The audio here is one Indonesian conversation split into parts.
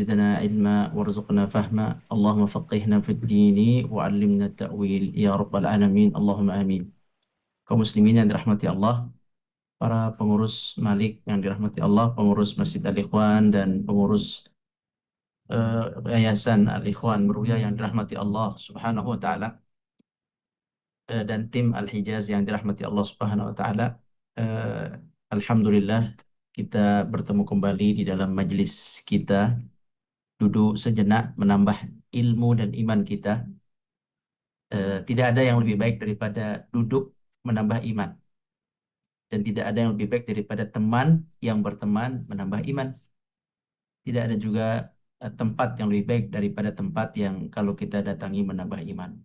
زدنا علما وارزقنا فهما اللهم فقهنا في الدين وعلمنا التأويل يا رب العالمين اللهم آمين. Kaum muslimin yang dirahmati Allah, para pengurus Malik yang dirahmati Allah, pengurus Masjid Al-Ikhwan dan pengurus Yayasan Al-Ikhwan Meruya yang dirahmati Allah Subhanahu wa taala, dan tim Al-Hijaz yang dirahmati Allah Subhanahu wa taala. Eh, Alhamdulillah kita bertemu kembali di dalam majelis kita, duduk sejenak menambah ilmu dan iman kita. Tidak ada yang lebih baik daripada duduk menambah iman, dan tidak ada yang lebih baik daripada teman yang berteman menambah iman. Tidak ada juga tempat yang lebih baik daripada tempat yang kalau kita datangi menambah iman.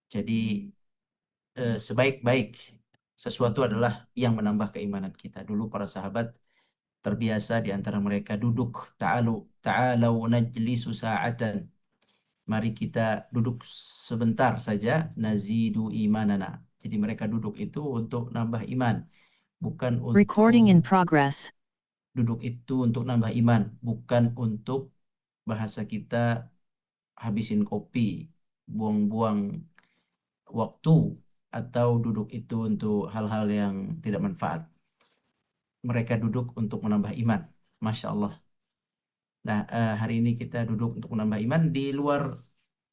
Jadi sebaik-baik sesuatu adalah yang menambah keimanan kita. Dulu para sahabat terbiasa di antara mereka duduk, ta'alau najlisu sa'atan. Mari kita duduk sebentar saja, nazidu imanana. Jadi mereka duduk itu untuk nambah iman, bukan untuk Recording in progress. duduk itu untuk nambah iman, bukan untuk bahasa kita habisin kopi, buang-buang waktu, atau duduk itu untuk hal-hal yang tidak manfaat. Mereka duduk untuk menambah iman. Masya Allah. Nah, hari ini kita duduk untuk menambah iman. Di luar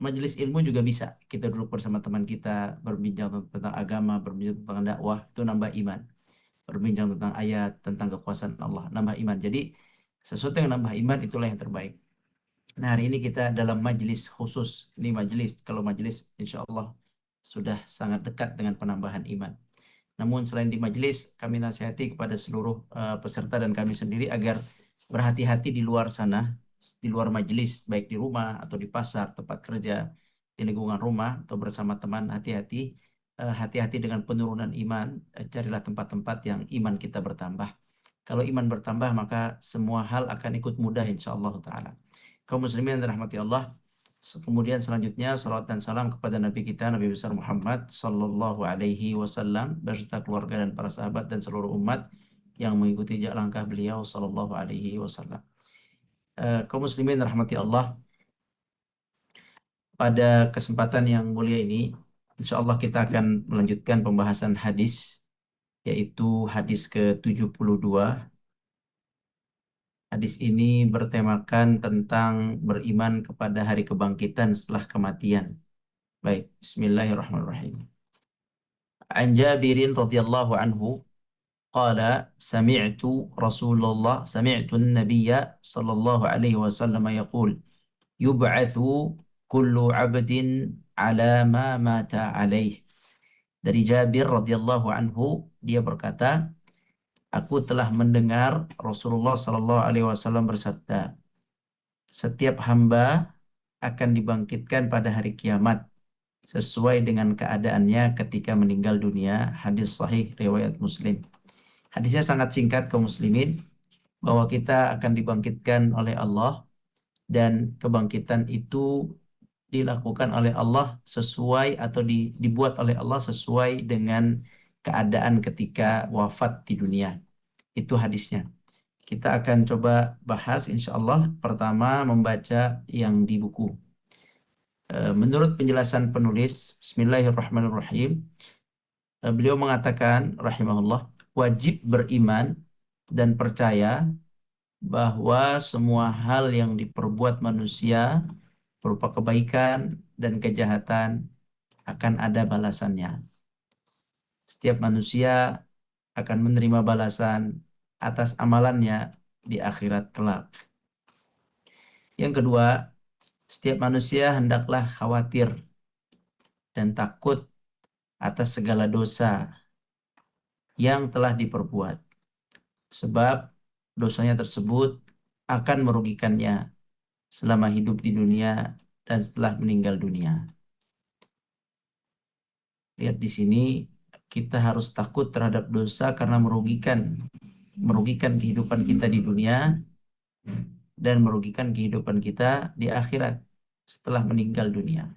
majelis ilmu juga bisa. Kita duduk bersama teman kita, berbincang tentang agama, berbincang tentang dakwah, itu nambah iman. Berbincang tentang ayat, tentang kekuasaan Allah, nambah iman. Jadi, sesuatu yang nambah iman itulah yang terbaik. Nah, hari ini kita dalam majelis khusus. Ini majelis, kalau majelis insya Allah sudah sangat dekat dengan penambahan iman. Namun selain di majelis, kami nasihati kepada seluruh peserta dan kami sendiri agar berhati-hati di luar sana, di luar majelis, baik di rumah atau di pasar, tempat kerja, di lingkungan rumah atau bersama teman. Hati-hati dengan penurunan iman. Carilah tempat-tempat yang iman kita bertambah. Kalau iman bertambah, maka semua hal akan ikut mudah insya Allah Ta'ala. Kaum muslimin yang dirahmati Allah, kemudian selanjutnya salawat dan salam kepada Nabi kita, Nabi besar Muhammad sallallahu alaihi wasallam beserta keluarga dan para sahabat dan seluruh umat yang mengikuti jejak langkah beliau sallallahu alaihi wasallam. Kaum muslimin yang dirahmati Allah, pada kesempatan yang mulia ini insya Allah kita akan melanjutkan pembahasan hadis, yaitu hadis ke-72. Hadis ini bertemakan tentang beriman kepada hari kebangkitan setelah kematian. Baik, bismillahirrahmanirrahim. An Jabirin radhiyallahu anhu qala sami'tu an-nabiyya sallallahu alaihi wasallam yaqul yub'atsu kullu 'abdin 'ala ma mata 'alaihi. Dari Jabir radhiyallahu anhu, dia berkata, aku telah mendengar Rasulullah sallallahu alaihi wasallam bersabda, setiap hamba akan dibangkitkan pada hari kiamat sesuai dengan keadaannya ketika meninggal dunia. Hadis sahih riwayat Muslim. Hadisnya sangat singkat kaum muslimin, bahwa kita akan dibangkitkan oleh Allah, dan kebangkitan itu dilakukan oleh Allah sesuai atau dibuat oleh Allah sesuai dengan keadaan ketika wafat di dunia. Itu hadisnya. Kita akan coba bahas insya Allah. Pertama, membaca yang di buku. Menurut penjelasan penulis, Bismillahirrahmanirrahim, beliau mengatakan, rahimahullah, wajib beriman dan percaya bahwa semua hal yang diperbuat manusia berupa kebaikan dan kejahatan akan ada balasannya. Setiap manusia akan menerima balasan atas amalannya di akhirat kelak. Yang kedua, setiap manusia hendaklah khawatir dan takut atas segala dosa yang telah diperbuat, sebab dosanya tersebut akan merugikannya selama hidup di dunia dan setelah meninggal dunia. Lihat di sini, kita harus takut terhadap dosa karena merugikan kehidupan kita di dunia dan merugikan kehidupan kita di akhirat setelah meninggal dunia.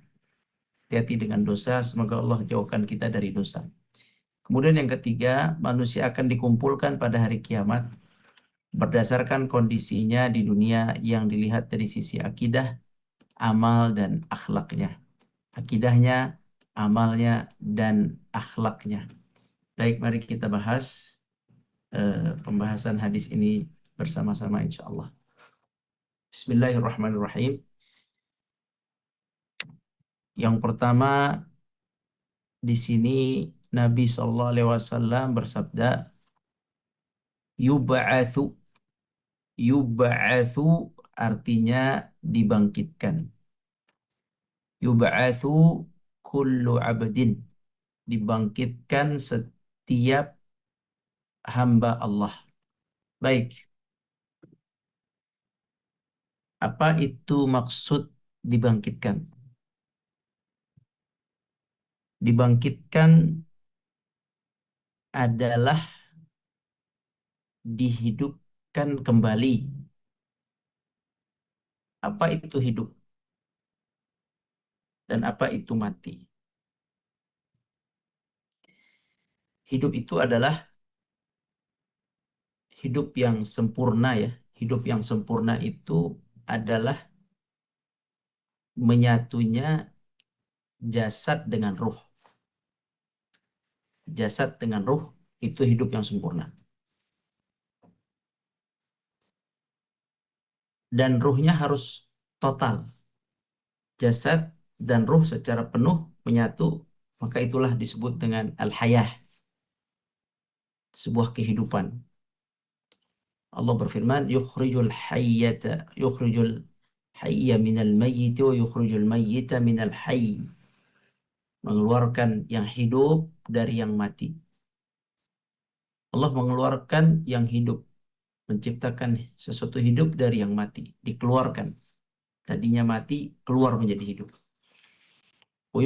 Hati-hati dengan dosa, semoga Allah jauhkan kita dari dosa. Kemudian yang ketiga, manusia akan dikumpulkan pada hari kiamat berdasarkan kondisinya di dunia yang dilihat dari sisi akidah, amal, dan akhlaknya. Akidahnya, amalnya, dan akhlaknya. Baik, mari kita bahas pembahasan hadis ini bersama-sama insya Allah. Bismillahirrahmanirrahim. Yang pertama, di sini Nabi SAW bersabda, yub'atsu. Yub'atsu artinya dibangkitkan. Yub'atsu kullu abdin. Dibangkitkan setiap hamba Allah. Baik, apa itu maksud dibangkitkan? Dibangkitkan adalah dihidupkan kembali. Apa itu hidup dan apa itu mati? Hidup itu adalah hidup yang sempurna ya. Hidup yang sempurna itu adalah menyatunya jasad dengan ruh. Jasad dengan ruh itu hidup yang sempurna. Dan ruhnya harus total. Jasad dan ruh secara penuh menyatu, maka itulah disebut dengan al-hayah, sebuah kehidupan. Allah berfirman, yukhrijul hayya minal mayyit wa yukhrijul mayyita minal hayy. Mengeluarkan yang hidup dari yang mati. Allah mengeluarkan yang hidup, menciptakan sesuatu hidup dari yang mati, dikeluarkan. Tadinya mati, keluar menjadi hidup. Wa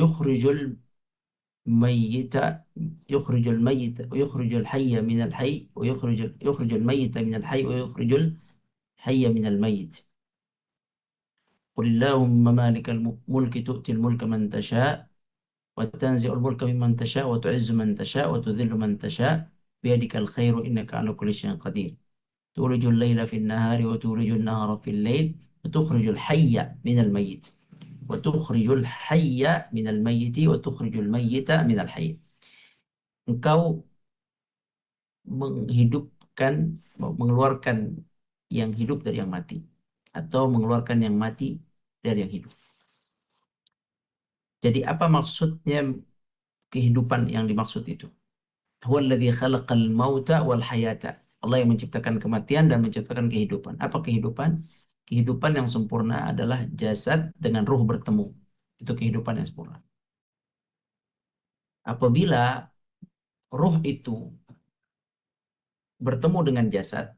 mayyita yukhrijul mayyita wa yukhrijul hayya minal hayy wa yukhrijul mayyita minal hayy wa yukhrijul hayya minal mayyit. قل اللهم مالك الملك تؤتي الملك من تشاء وتنزع الملك ممن تشاء وتعز من تشاء وتذل من تشاء بيدك الخير إنك على كل شيء قدير تولج الليل في النهار وتولج النهار في الليل وتخرج الحي من الميت وتخرج الحي من الميت وتخرج الميت من الحي. Engkau menghidupkan, mengeluarkan yang hidup dari yang mati, atau mengeluarkan yang mati dari yang hidup. Jadi apa maksudnya kehidupan yang dimaksud itu? Huwallazi khalaqal mauta wal hayata. Allah yang menciptakan kematian dan menciptakan kehidupan. Apa kehidupan? Kehidupan yang sempurna adalah jasad dengan ruh bertemu. Itu kehidupan yang sempurna. Apabila ruh itu bertemu dengan jasad,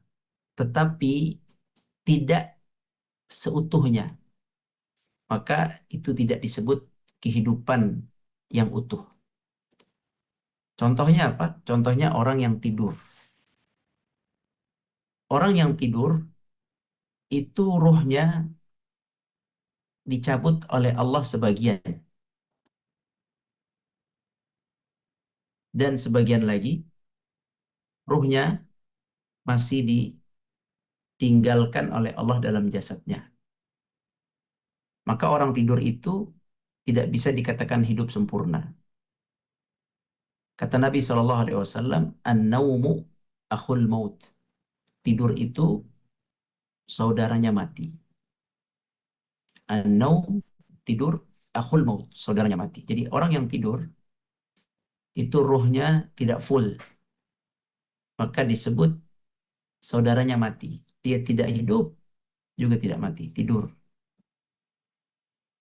tetapi tidak seutuhnya, maka itu tidak disebut kehidupan yang utuh. Contohnya apa? Contohnya orang yang tidur. Orang yang tidur itu ruhnya dicabut oleh Allah sebagian dan sebagian lagi ruhnya masih ditinggalkan oleh Allah dalam jasadnya. Maka orang tidur itu tidak bisa dikatakan hidup sempurna. Kata Nabi SAW, an-naumu akhul maut. Tidur itu saudaranya mati. An-naum, tidur, akhul maut, saudaranya mati. Jadi orang yang tidur itu ruhnya tidak full, maka disebut saudaranya mati. Dia tidak hidup, juga tidak mati, tidur.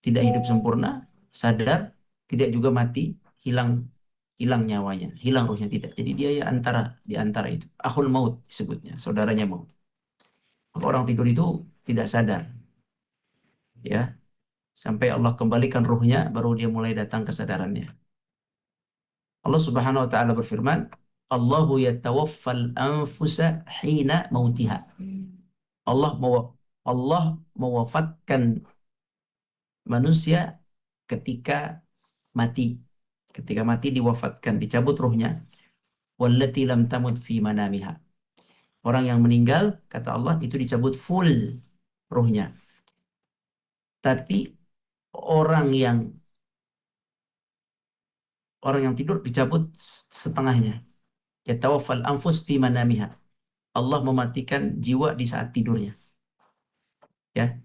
Tidak hidup sempurna, sadar, tidak juga mati, hilang hilang nyawanya, hilang ruhnya tidak. Jadi dia ya di antara itu. Akhul maut disebutnya, saudaranya maut. Maka orang tidur itu tidak sadar, ya, sampai Allah kembalikan ruhnya, baru dia mulai datang kesadarannya. Allah Subhanahu wa taala berfirman, Allahu yatawaffal anfusa hina mautiha. Allah Allah mewafatkan manusia ketika mati. Ketika mati diwafatkan, dicabut ruhnya. Wallati lam tamut fi manamiha. Orang yang meninggal, kata Allah, itu dicabut full ruhnya. Tapi orang yang orang yang tidur dicabut setengahnya. Yatawaffal anfus fi manamiha. Allah mematikan jiwa di saat tidurnya. Ya,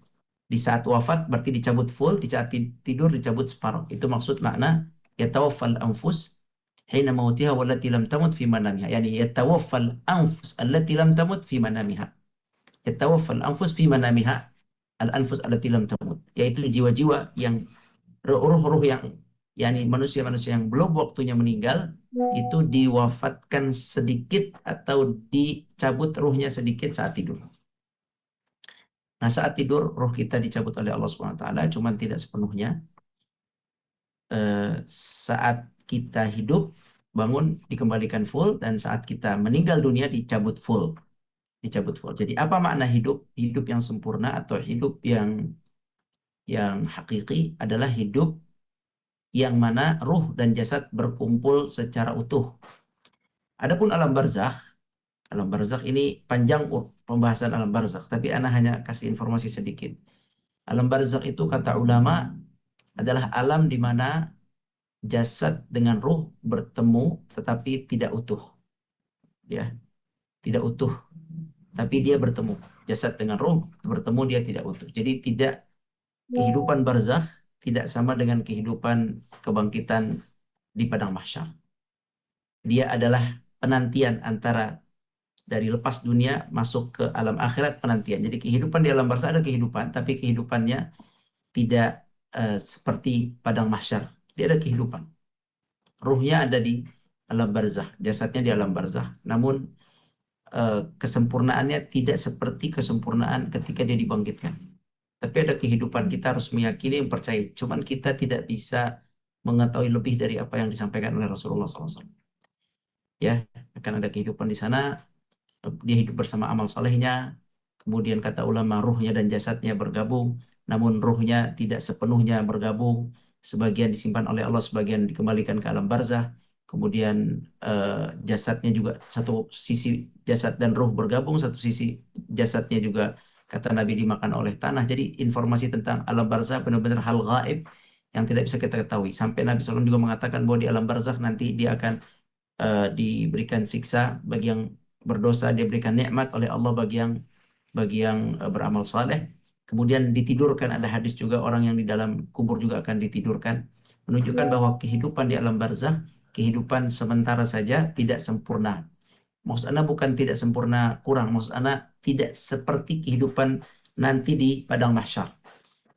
di saat wafat berarti dicabut full, di saat tidur dicabut separuh. Itu maksud makna yatawaffal anfus hina mautiha wallati lam tamut fi manamiha. Yani yatawaffal anfus allati lam tamut fi manamiha. Yatawaffal anfus fi manamiha al-anfus allati lam tamut. Yaitu jiwa-jiwa yang ruh-ruh yang yani manusia-manusia yang belum waktunya meninggal itu diwafatkan sedikit atau dicabut ruhnya sedikit saat tidur. Nah, saat tidur roh kita dicabut oleh Allah Subhanahu wa taala, cuman tidak sepenuhnya. Saat kita hidup, bangun dikembalikan full, dan saat kita meninggal dunia dicabut full, dicabut full. Jadi apa makna hidup? Hidup yang sempurna atau hidup yang hakiki adalah hidup yang mana ruh dan jasad berkumpul secara utuh. Adapun alam barzakh ini panjang pembahasan alam barzakh, tapi ana hanya kasih informasi sedikit. Alam barzakh itu kata ulama adalah alam di mana jasad dengan ruh bertemu tetapi tidak utuh, ya, tidak utuh, tapi dia bertemu. Jasad dengan ruh bertemu, dia tidak utuh. Jadi tidak, kehidupan barzakh tidak sama dengan kehidupan kebangkitan di padang mahsyar. Dia adalah penantian antara dari lepas dunia masuk ke alam akhirat, penantian. Jadi kehidupan di alam barzakh ada kehidupan, tapi kehidupannya tidak seperti padang mahsyar. Dia ada kehidupan. Ruhnya ada di alam barzakh, jasadnya di alam barzakh. Namun kesempurnaannya tidak seperti kesempurnaan ketika dia dibangkitkan. Tapi ada kehidupan, kita harus meyakini, yang percaya. Cuman kita tidak bisa mengetahui lebih dari apa yang disampaikan oleh Rasulullah SAW. Ya, akan ada kehidupan di sana, dia hidup bersama amal solehnya, kemudian kata ulama ruhnya dan jasadnya bergabung, namun ruhnya tidak sepenuhnya bergabung, sebagian disimpan oleh Allah, sebagian dikembalikan ke alam barzah, kemudian jasadnya juga, satu sisi jasad dan ruh bergabung, satu sisi jasadnya juga kata Nabi dimakan oleh tanah. Jadi informasi tentang alam barzah benar-benar hal gaib yang tidak bisa kita ketahui. Sampai Nabi SAW juga mengatakan bahwa di alam barzakh nanti dia akan diberikan siksa bagi yang berdosa, dia berikan nikmat oleh Allah bagi yang beramal saleh. Kemudian ditidurkan, ada hadis juga orang yang di dalam kubur juga akan ditidurkan, menunjukkan bahwa kehidupan di alam barzakh kehidupan sementara saja, tidak sempurna. Maksud Anda bukan tidak sempurna kurang, maksud Anda tidak seperti kehidupan nanti di padang mahsyar.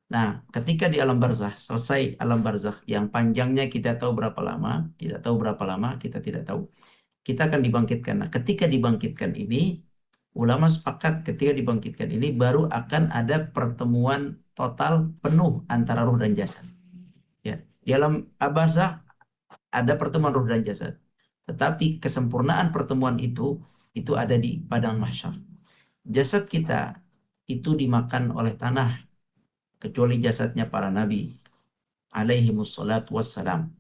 Nah, ketika di alam barzakh, selesai alam barzakh yang panjangnya kita tahu berapa lama, tidak tahu berapa lama, kita tidak tahu. Kita akan dibangkitkan. Nah, ketika dibangkitkan ini, ulama sepakat ketika dibangkitkan ini baru akan ada pertemuan total penuh antara ruh dan jasad. Ya, di alam barzakh ada pertemuan ruh dan jasad. Tetapi kesempurnaan pertemuan itu ada di padang mahsyar. Jasad kita itu dimakan oleh tanah, kecuali jasadnya para nabi alaihi wassalatu wassalam.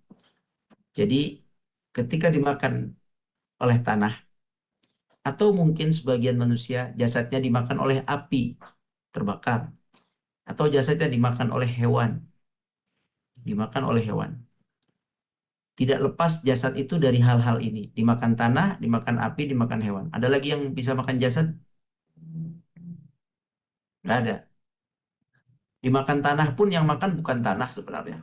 Jadi ketika dimakan oleh tanah, atau mungkin sebagian manusia jasadnya dimakan oleh api, terbakar, atau jasadnya dimakan oleh hewan, dimakan oleh hewan. Tidak lepas jasad itu dari hal-hal ini, dimakan tanah, dimakan api, dimakan hewan. Ada lagi yang bisa makan jasad? Nggak ada. Dimakan tanah pun yang makan bukan tanah sebenarnya.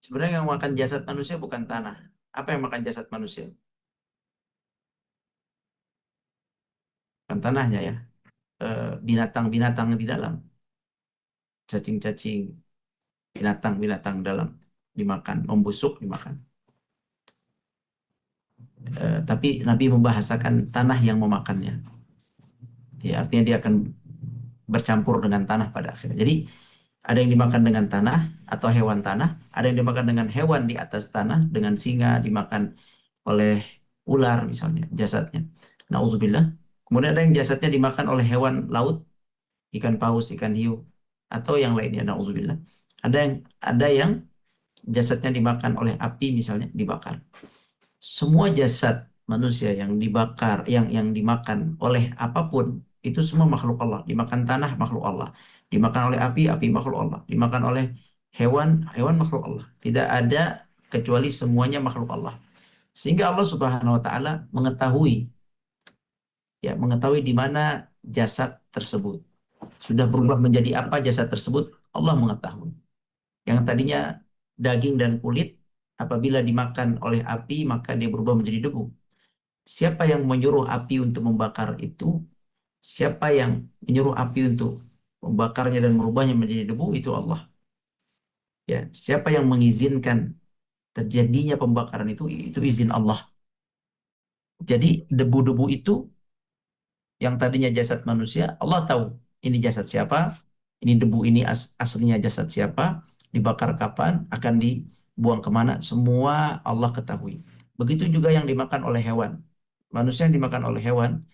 Sebenarnya yang makan jasad manusia bukan tanah. Apa yang makan jasad manusia? Bukan tanahnya ya. Binatang-binatang di dalam. Cacing-cacing, binatang-binatang dalam dimakan. Membusuk dimakan. Tapi Nabi membahasakan tanah yang memakannya. Ya, artinya dia akan bercampur dengan tanah pada akhirnya. Jadi ada yang dimakan dengan tanah atau hewan tanah, ada yang dimakan dengan hewan di atas tanah, dengan singa, dimakan oleh ular misalnya jasadnya. Nauzubillah. Kemudian ada yang jasadnya dimakan oleh hewan laut, ikan paus, ikan hiu, atau yang lainnya. Nauzubillah. Ada yang jasadnya dimakan oleh api misalnya, dibakar. Semua jasad manusia yang dibakar, yang dimakan oleh apapun, itu semua makhluk Allah. Dimakan tanah, makhluk Allah. Dimakan oleh api, api makhluk Allah. Dimakan oleh hewan, hewan makhluk Allah. Tidak ada kecuali semuanya makhluk Allah. Sehingga Allah Subhanahu wa taala mengetahui, ya, mengetahui di mana jasad tersebut. Sudah berubah menjadi apa jasad tersebut, Allah mengetahui. Yang tadinya daging dan kulit, apabila dimakan oleh api, maka dia berubah menjadi debu. Siapa yang menyuruh api untuk membakar itu? Siapa yang menyuruh api untuk membakarnya dan merubahnya menjadi debu? Itu Allah. Ya, siapa yang mengizinkan terjadinya pembakaran itu izin Allah. Jadi debu-debu itu yang tadinya jasad manusia, Allah tahu ini jasad siapa, ini debu ini aslinya jasad siapa, dibakar kapan, akan dibuang kemana, semua Allah ketahui. Begitu juga yang dimakan oleh hewan. Manusia yang dimakan oleh hewan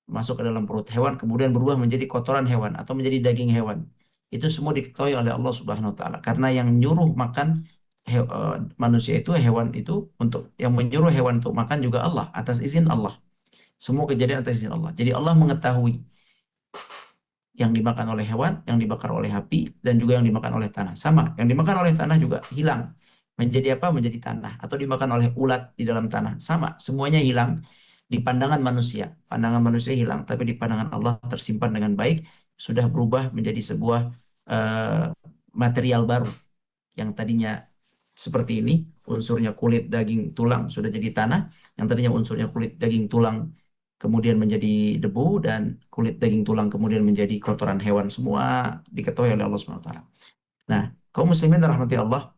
masuk ke dalam perut hewan, kemudian berubah menjadi kotoran hewan atau menjadi daging hewan. Itu semua diketahui oleh Allah Subhanahu wa taala. Karena yang nyuruh makan manusia itu, hewan itu, untuk yang menyuruh hewan untuk makan juga Allah, atas izin Allah. Semua kejadian atas izin Allah. Jadi Allah mengetahui yang dimakan oleh hewan, yang dibakar oleh api, dan juga yang dimakan oleh tanah. Sama, yang dimakan oleh tanah juga hilang. Menjadi apa? Menjadi tanah. Atau dimakan oleh ulat di dalam tanah. Sama, semuanya hilang di pandangan manusia. Pandangan manusia hilang, tapi di pandangan Allah tersimpan dengan baik, sudah berubah menjadi sebuah eh, material baru. Yang tadinya seperti ini, unsurnya kulit, daging, tulang, sudah jadi tanah. Yang tadinya unsurnya kulit, daging, tulang, kemudian menjadi debu, dan kulit, daging, tulang kemudian menjadi kotoran hewan. Semua diketahui oleh Allah SWT. Nah, kaum muslimin rahmati Allah,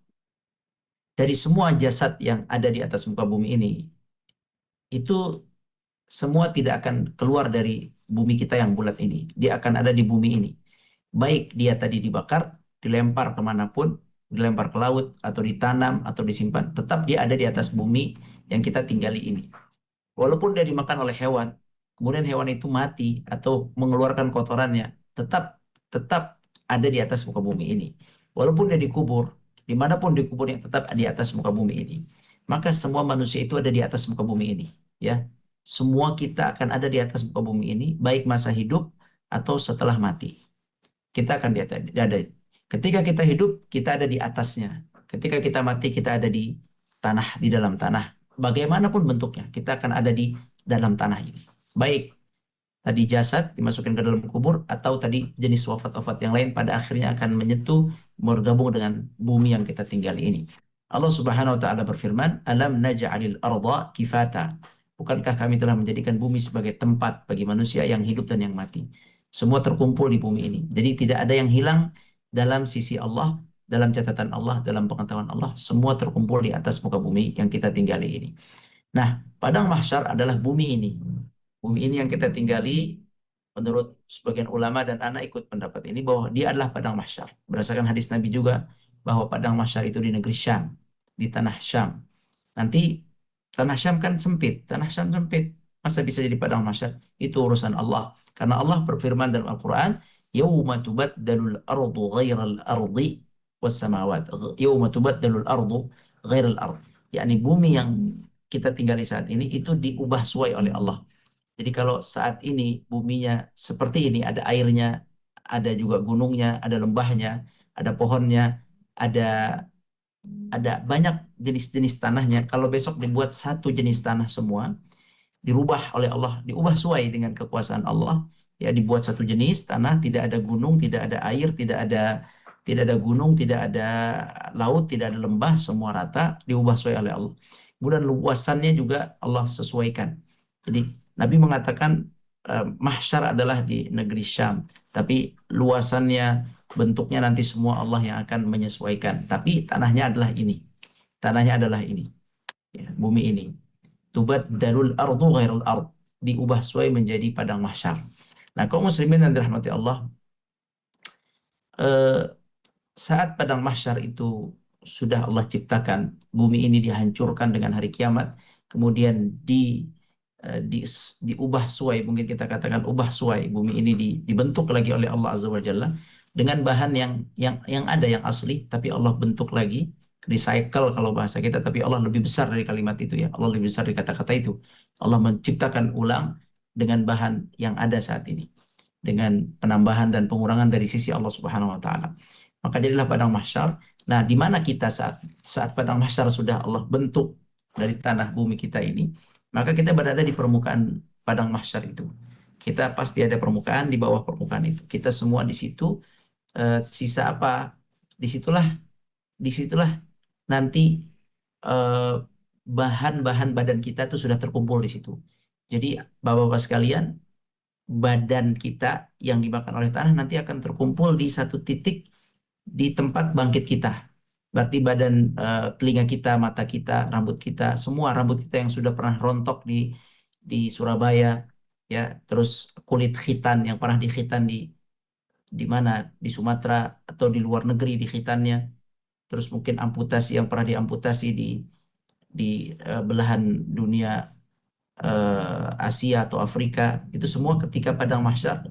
dari semua jasad yang ada di atas muka bumi ini, itu semua tidak akan keluar dari bumi kita yang bulat ini. Dia akan ada di bumi ini. Baik dia tadi dibakar, dilempar kemanapun, dilempar ke laut, atau ditanam, atau disimpan, tetap dia ada di atas bumi yang kita tinggali ini. Walaupun dia dimakan oleh hewan, kemudian hewan itu mati atau mengeluarkan kotorannya, tetap tetap ada di atas muka bumi ini. Walaupun dia dikubur, dimanapun dikuburnya tetap di atas muka bumi ini. Maka semua manusia itu ada di atas muka bumi ini, ya. Semua kita akan ada di atas muka bumi ini, baik masa hidup atau setelah mati. Kita akan ada. Ketika kita hidup, kita ada di atasnya. Ketika kita mati, kita ada di tanah, di dalam tanah. Bagaimanapun bentuknya, kita akan ada di dalam tanah ini. Baik tadi jasad dimasukkan ke dalam kubur, atau tadi jenis wafat-wafat yang lain pada akhirnya akan menyentuh, bergabung dengan bumi yang kita tinggali ini. Allah Subhanahu wa taala berfirman, "Alam naj'alil arda kifata." Bukankah kami telah menjadikan bumi sebagai tempat bagi manusia yang hidup dan yang mati? Semua terkumpul di bumi ini. Jadi tidak ada yang hilang dalam sisi Allah, dalam catatan Allah, dalam pengetahuan Allah. Semua terkumpul di atas muka bumi yang kita tinggali ini. Nah, padang mahsyar adalah bumi ini. Bumi ini yang kita tinggali, menurut sebagian ulama dan anak ikut pendapat ini, bahwa dia adalah padang mahsyar. Berdasarkan hadis Nabi juga, bahwa padang mahsyar itu di negeri Syam, di tanah Syam. Nanti tanah Syam kan sempit, tanah Syam sempit. Masa bisa jadi padang mahsyar? Itu urusan Allah. Karena Allah berfirman dalam Al-Quran, "Yawma tubaddalul ardu ghairal ardi was samawat." Yawma tubaddalul ardu ghairal ardi. Yakni bumi yang kita tinggali saat ini itu diubah suai oleh Allah. Jadi kalau saat ini buminya seperti ini, ada airnya, ada juga gunungnya, ada lembahnya, ada pohonnya, ada ada banyak jenis-jenis tanahnya. Kalau besok dibuat satu jenis tanah semua, dirubah oleh Allah, diubah sesuai dengan kekuasaan Allah, ya, dibuat satu jenis tanah, tidak ada gunung, tidak ada air, tidak ada gunung, tidak ada laut, tidak ada lembah, semua rata, diubah sesuai oleh Allah. Kemudian luasannya juga Allah sesuaikan. Jadi Nabi mengatakan mahsyar adalah di negeri Syam, tapi luasannya, bentuknya nanti semua Allah yang akan menyesuaikan. Tapi tanahnya adalah ini. Tanahnya adalah ini. Ya, bumi ini. Tubaddalul ardu ghairul ard. Diubah sesuai menjadi padang mahsyar. Nah, kaum muslimin yang dirahmati Allah, eh, saat padang mahsyar itu sudah Allah ciptakan, bumi ini dihancurkan dengan hari kiamat, kemudian diubah suai, mungkin kita katakan ubah suai, bumi ini dibentuk lagi oleh Allah Azza wa Jalla dengan bahan yang ada yang asli, tapi Allah bentuk lagi recycle kalau bahasa kita, tapi Allah lebih besar dari kalimat itu ya. Allah lebih besar dari kata-kata itu. Allah menciptakan ulang dengan bahan yang ada saat ini, dengan penambahan dan pengurangan dari sisi Allah Subhanahu wa taala. Maka jadilah padang mahsyar. Nah, di mana kita saat saat padang mahsyar sudah Allah bentuk dari tanah bumi kita ini, maka kita berada di permukaan padang mahsyar itu. Kita pasti ada permukaan, di bawah permukaan itu. Kita semua di situ, sisa apa? Disitulah disitulah nanti eh, bahan-bahan badan kita tuh sudah terkumpul di situ. Jadi bapak-bapak sekalian, badan kita yang dimakan oleh tanah nanti akan terkumpul di satu titik di tempat bangkit kita. Berarti badan, telinga kita, mata kita, rambut kita, semua rambut kita yang sudah pernah rontok di Surabaya, ya, terus kulit khitan yang pernah dikhitan di mana, di Sumatera atau di luar negeri di khitannya, terus mungkin amputasi yang pernah diamputasi di belahan dunia, Asia atau Afrika, itu semua ketika padang mahsyar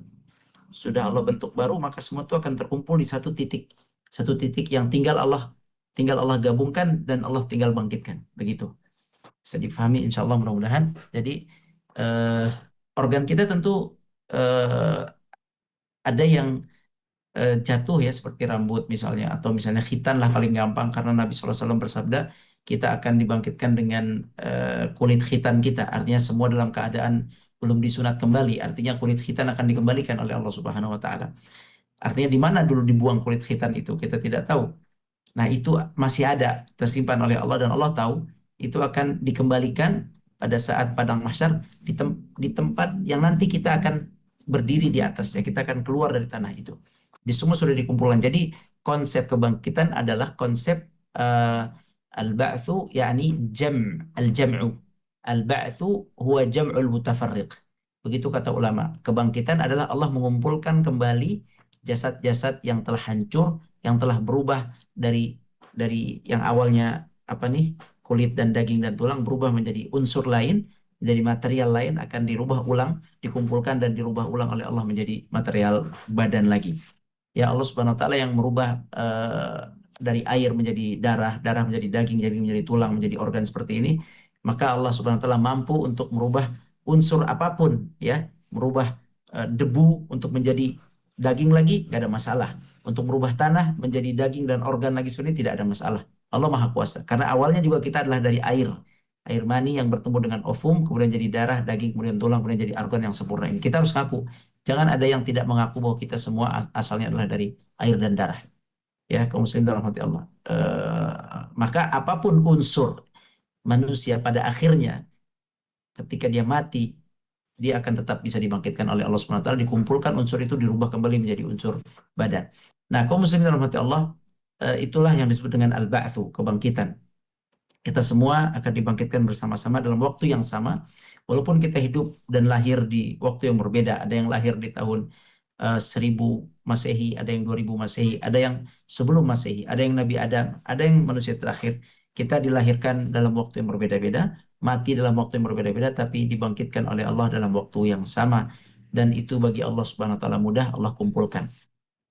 sudah Allah bentuk baru, maka semua itu akan terkumpul di satu titik yang tinggal Allah gabungkan dan Allah tinggal bangkitkan, begitu. Bisa difahami insya Allah, mudah-mudahan. Jadi eh, organ kita tentu eh, ada yang jatuh ya, seperti rambut misalnya, atau misalnya khitan lah paling gampang, karena Nabi SAW bersabda kita akan dibangkitkan dengan kulit khitan kita, artinya semua dalam keadaan belum disunat kembali, artinya kulit khitan akan dikembalikan oleh Allah Subhanahu Wa Taala. Artinya di mana dulu dibuang kulit khitan itu kita tidak tahu. Nah, itu masih ada tersimpan oleh Allah, dan Allah tahu itu akan dikembalikan pada saat padang mahsyar, di tempat yang nanti kita akan berdiri di atasnya, kita akan keluar dari tanah itu. Di semua sudah dikumpulkan. Jadi konsep kebangkitan adalah konsep uh, al-ba'tsu, yakni al-jam'u. Al-ba'tsu huwa jam'ul mutafarriq. Begitu kata ulama. Kebangkitan adalah Allah mengumpulkan kembali jasad-jasad yang telah hancur, yang telah berubah dari yang awalnya apa nih, kulit dan daging dan tulang, berubah menjadi unsur lain, menjadi material lain, akan dirubah ulang, dikumpulkan dan dirubah ulang oleh Allah menjadi material badan lagi. Ya, Allah Subhanahu wa taala yang merubah dari air menjadi darah, darah menjadi daging, daging menjadi tulang, menjadi organ seperti ini. Maka Allah Subhanahu wa taala mampu untuk merubah unsur apapun, ya, merubah debu untuk menjadi daging lagi, nggak ada masalah. Untuk merubah tanah menjadi daging dan organ lagi seperti ini tidak ada masalah. Allah Maha Kuasa. Karena awalnya juga kita adalah dari air. Air mani yang bertemu dengan ovum, kemudian jadi darah, daging, kemudian tulang, kemudian jadi organ yang sempurna ini. Kita harus ngaku. Jangan ada yang tidak mengaku bahwa kita semua asalnya adalah dari air dan darah. Ya, kaum muslim dalam hati Allah. Maka apapun unsur manusia pada akhirnya, ketika dia mati, dia akan tetap bisa dibangkitkan oleh Allah Subhanahu wa taala, dikumpulkan unsur itu, dirubah kembali menjadi unsur badan. Nah, kaum muslim dalam hati Allah, itulah yang disebut dengan al-ba'tsu, kebangkitan. Kita semua akan dibangkitkan bersama-sama dalam waktu yang sama, walaupun kita hidup dan lahir di waktu yang berbeda. Ada yang lahir di tahun 1000 Masehi, ada yang 2000 Masehi, ada yang sebelum Masehi, ada yang Nabi Adam, ada yang manusia terakhir. Kita dilahirkan dalam waktu yang berbeda-beda, mati dalam waktu yang berbeda-beda, tapi dibangkitkan oleh Allah dalam waktu yang sama. Dan itu bagi Allah Subhanahu wa taala mudah. Allah kumpulkan.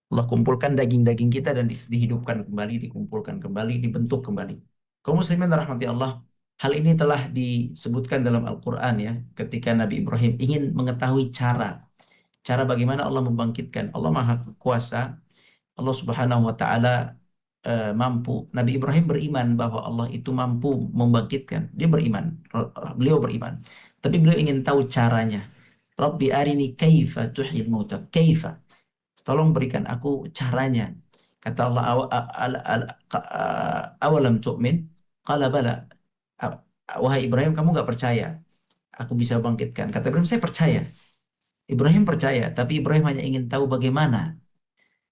Allah kumpulkan daging-daging kita dan dihidupkan kembali, dikumpulkan kembali, dibentuk kembali. Kaum muslimin rahmati Allah, hal ini telah disebutkan dalam Al-Quran ya, ketika Nabi Ibrahim ingin mengetahui cara bagaimana Allah membangkitkan. Allah Maha Kuasa, Allah Subhanahu wa taala mampu. Nabi Ibrahim beriman bahwa Allah itu mampu membangkitkan. Dia beriman, beliau beriman. Tapi beliau ingin tahu caranya. Rabbi arini kaifa tuhyil mauta. Kaifa? Tolong berikan aku caranya. Kata Allah, awalam tu'min? Qala bala. Wahai Ibrahim, kamu nggak percaya aku bisa bangkitkan? Kata Ibrahim, saya percaya. Ibrahim percaya, tapi Ibrahim hanya ingin tahu bagaimana.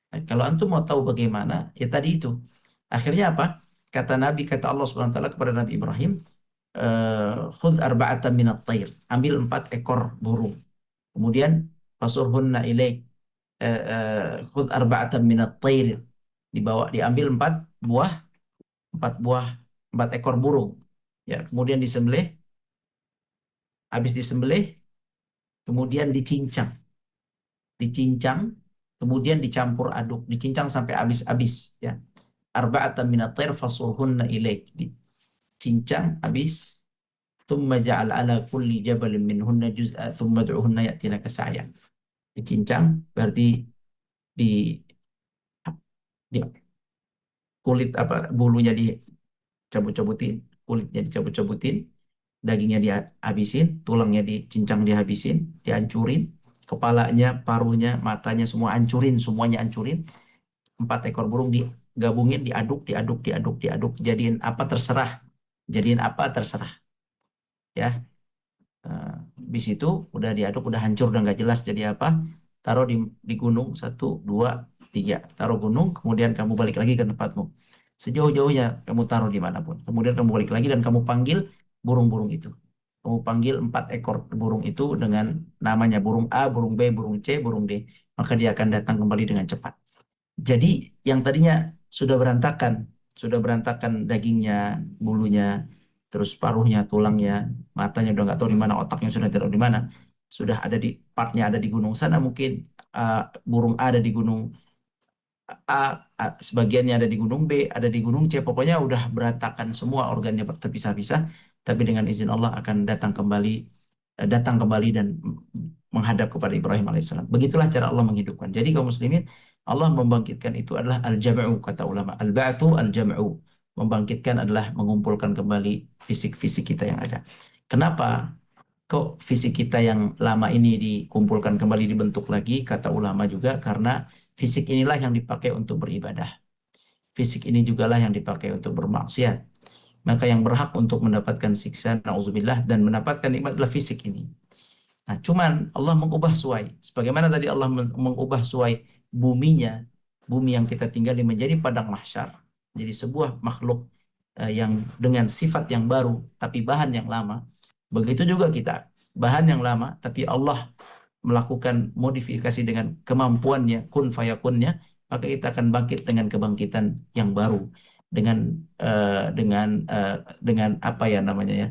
Nah, kalau antum mau tahu bagaimana, ya tadi itu. Akhirnya apa? Kata Allah Subhanahu wa taala kepada Nabi Ibrahim, khudh arba'atan minat tair. Ambil 4 ekor burung. Kemudian fasurhunna ilaik. Khudh arba'atan minat tair. Diambil buah, 4 buah, 4 ekor burung. Ya, kemudian disembelih, habis disembelih, kemudian dicincang, kemudian dicampur aduk, dicincang sampai habis-habis ya. arba'atan minat thair fasurhunna ilaik. Dicincang habis. Thumma ja'al ala kulli jabalin minhunna juz'a thumma du'uhunna ya'tinaka sa'ya. Dicincang berarti di, di kulit apa bulunya dicabut-cabutin, kulitnya dicabut-cabutin, dagingnya dihabisin, tulangnya dicincang dihabisin, dihancurin, kepalanya, paruhnya, matanya semua hancurin, semuanya hancurin. 4 ekor burung digabungin, diaduk, diaduk, diaduk, diaduk, jadiin apa terserah, jadiin apa terserah, ya. Habis itu udah diaduk, udah hancur, udah nggak jelas jadi apa. Taruh di gunung, satu, dua, tiga. Taruh gunung, kemudian kamu balik lagi ke tempatmu. Sejauh-jauhnya kamu taruh dimanapun. Kemudian kamu balik lagi dan kamu panggil burung-burung itu. Kamu panggil 4 ekor burung itu dengan namanya burung A, burung B, burung C, burung D. Maka dia akan datang kembali dengan cepat. Jadi yang tadinya sudah berantakan dagingnya, bulunya, terus paruhnya, tulangnya, matanya udah nggak tahu di mana, otaknya sudah tidak tahu di mana, sudah ada di partnya ada di gunung sana mungkin, uh, burung A ada di gunung A, sebagiannya ada di gunung B, ada di gunung C, pokoknya udah berantakan semua organnya terpisah-pisah, tapi dengan izin Allah akan datang kembali dan menghadap kepada Ibrahim alaihissalam. Begitulah cara Allah menghidupkan. Jadi kaum muslimin, Allah membangkitkan itu adalah al-jam'u kata ulama. Al-ba'tsu al-jam'u. Membangkitkan adalah mengumpulkan kembali fisik-fisik kita yang ada. Kenapa kok fisik kita yang lama ini dikumpulkan kembali, dibentuk lagi? Kata ulama juga karena fisik inilah yang dipakai untuk beribadah. Fisik ini jugalah yang dipakai untuk bermaksiat. Maka yang berhak untuk mendapatkan siksa, na'udzubillah, dan mendapatkan nikmat adalah fisik ini. Nah, cuman Allah mengubah suai. Sebagaimana tadi Allah mengubah suai buminya, bumi yang kita tinggali menjadi padang mahsyar, jadi sebuah makhluk yang dengan sifat yang baru, tapi bahan yang lama. Begitu juga kita, bahan yang lama, tapi Allah melakukan modifikasi dengan kemampuannya, kun fayakunnya, maka kita akan bangkit dengan kebangkitan yang baru, dengan dengan apa ya namanya ya,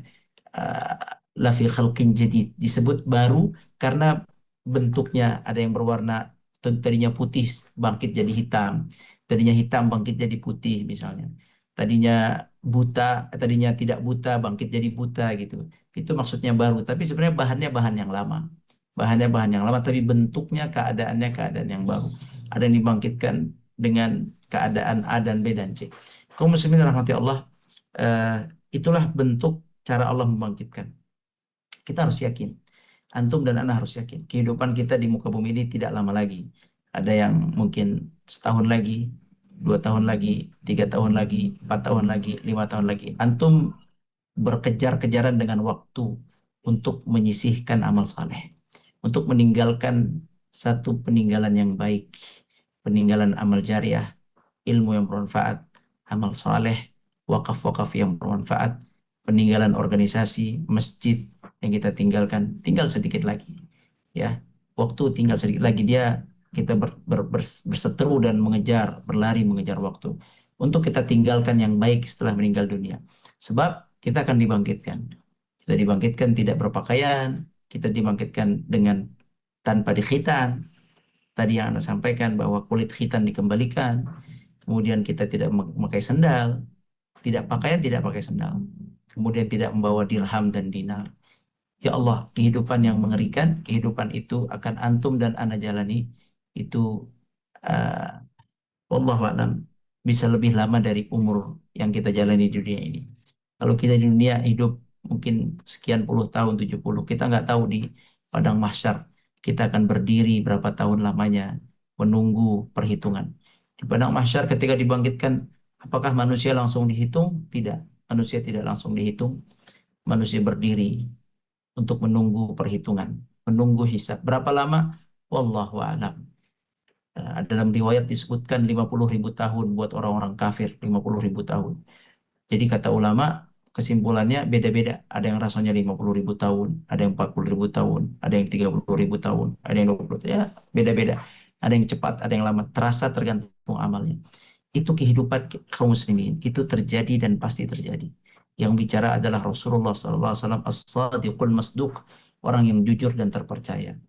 lafi khalqin jadid, disebut baru karena bentuknya ada yang berwarna, tadinya putih bangkit jadi hitam, tadinya hitam bangkit jadi putih misalnya, tadinya buta, tadinya tidak buta bangkit jadi buta gitu. Itu maksudnya baru, tapi sebenarnya bahannya bahan yang lama. Bahannya bahan yang lama, tapi bentuknya, keadaannya keadaan yang baru. Ada yang dibangkitkan dengan keadaan A dan B dan C. Kaum muslimin rahmati Allah, eh, itulah bentuk cara Allah membangkitkan. Kita harus yakin, antum dan ana harus yakin, kehidupan kita di muka bumi ini tidak lama lagi. Ada yang mungkin setahun lagi, 2 tahun lagi, 3 tahun lagi, 4 tahun lagi, 5 tahun lagi. Antum berkejar-kejaran dengan waktu untuk menyisihkan amal saleh, untuk meninggalkan satu peninggalan yang baik, peninggalan amal jariah, ilmu yang bermanfaat, amal saleh, wakaf-wakaf yang bermanfaat, peninggalan organisasi, masjid yang kita tinggalkan, tinggal sedikit lagi. Ya, waktu tinggal sedikit lagi, kita berseteru dan berlari mengejar waktu untuk kita tinggalkan yang baik setelah meninggal dunia. Sebab kita akan dibangkitkan. Kita dibangkitkan tidak berpakaian, kita dibangkitkan dengan tanpa dikhitan. Tadi yang Anda sampaikan bahwa kulit khitan dikembalikan, kemudian kita tidak memakai sandal, tidak pakaian, tidak pakai sandal, kemudian tidak membawa dirham dan dinar. Ya Allah, kehidupan yang mengerikan, kehidupan itu akan antum dan ana jalani itu, uh, wallahu a'lam, bisa lebih lama dari umur yang kita jalani di dunia ini. Kalau kita di dunia hidup mungkin sekian puluh tahun, 70, kita nggak tahu di padang mahsyar kita akan berdiri berapa tahun lamanya menunggu perhitungan. Di padang mahsyar ketika dibangkitkan, apakah manusia langsung dihitung? Tidak, manusia tidak langsung dihitung. Manusia berdiri untuk menunggu perhitungan, menunggu hisab. Berapa lama? Wallahu a'lam. Dalam riwayat disebutkan 50.000 tahun buat orang-orang kafir, 50.000 tahun. Jadi kata ulama, kesimpulannya beda-beda. Ada yang rasanya 50.000 tahun, ada yang 40.000 tahun, ada yang 30.000 tahun, ada yang 20, ya beda-beda. Ada yang cepat, ada yang lama. Terasa tergantung amalnya. Itu kehidupan kaum muslimin. Itu terjadi dan pasti terjadi. Yang bicara adalah Rasulullah SAW, as-sadiqul masduq, orang yang jujur dan terpercaya,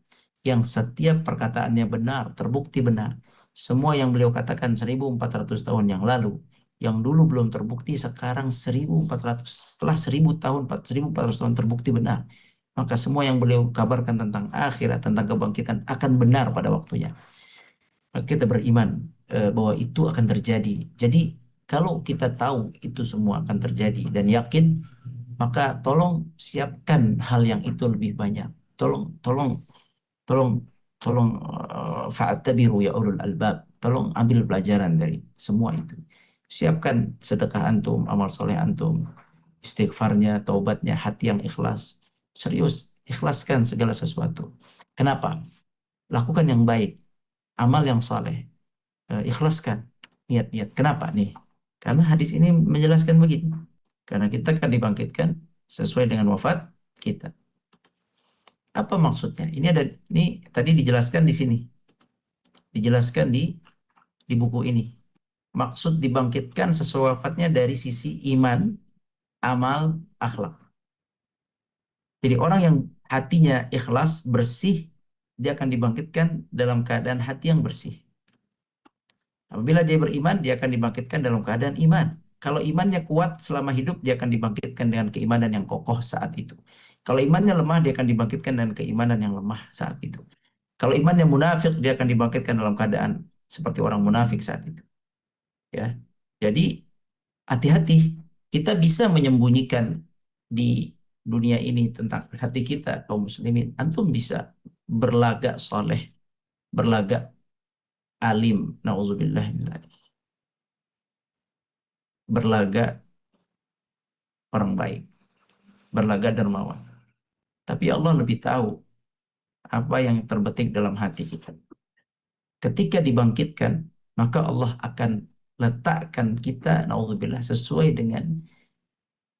yang setiap perkataannya benar, terbukti benar. Semua yang beliau katakan 1400 tahun yang lalu, yang dulu belum terbukti sekarang 1400, setelah 1000 tahun, 1400 tahun terbukti benar. Maka semua yang beliau kabarkan tentang akhirat, tentang kebangkitan akan benar pada waktunya. Maka kita beriman bahwa itu akan terjadi. Jadi kalau kita tahu itu semua akan terjadi dan yakin, maka tolong siapkan hal yang itu lebih banyak. Tolong, tolong, tolong, tolong fa'tabiru ya ulul albab. Tolong ambil pelajaran dari semua itu. Siapkan sedekah antum, amal soleh antum, istighfarnya, taubatnya, hati yang ikhlas. Serius, ikhlaskan segala sesuatu. Kenapa? Lakukan yang baik, amal yang saleh. Ikhlaskan niat-niat. Kenapa nih? Karena hadis ini menjelaskan begini. Karena kita akan dibangkitkan sesuai dengan wafat kita. Apa maksudnya? Ini tadi dijelaskan di sini, dijelaskan di buku ini. Maksud dibangkitkan sesuai wafatnya dari sisi iman, amal, akhlak. Jadi orang yang hatinya ikhlas, bersih, dia akan dibangkitkan dalam keadaan hati yang bersih. Apabila dia beriman, dia akan dibangkitkan dalam keadaan iman. Kalau imannya kuat selama hidup, dia akan dibangkitkan dengan keimanan yang kokoh saat itu. Kalau imannya lemah, dia akan dibangkitkan dengan keimanan yang lemah saat itu. Kalau imannya munafik, dia akan dibangkitkan dalam keadaan seperti orang munafik saat itu. Ya, jadi hati-hati. Kita bisa menyembunyikan di dunia ini tentang hati kita, kaum muslimin. Antum bisa berlagak soleh, berlagak alim, nauzubillah min dzalik. Berlagak orang baik, berlagak dermawan. Tapi Allah lebih tahu apa yang terbetik dalam hati kita. Ketika dibangkitkan, maka Allah akan letakkan kita, naudzubillah, sesuai dengan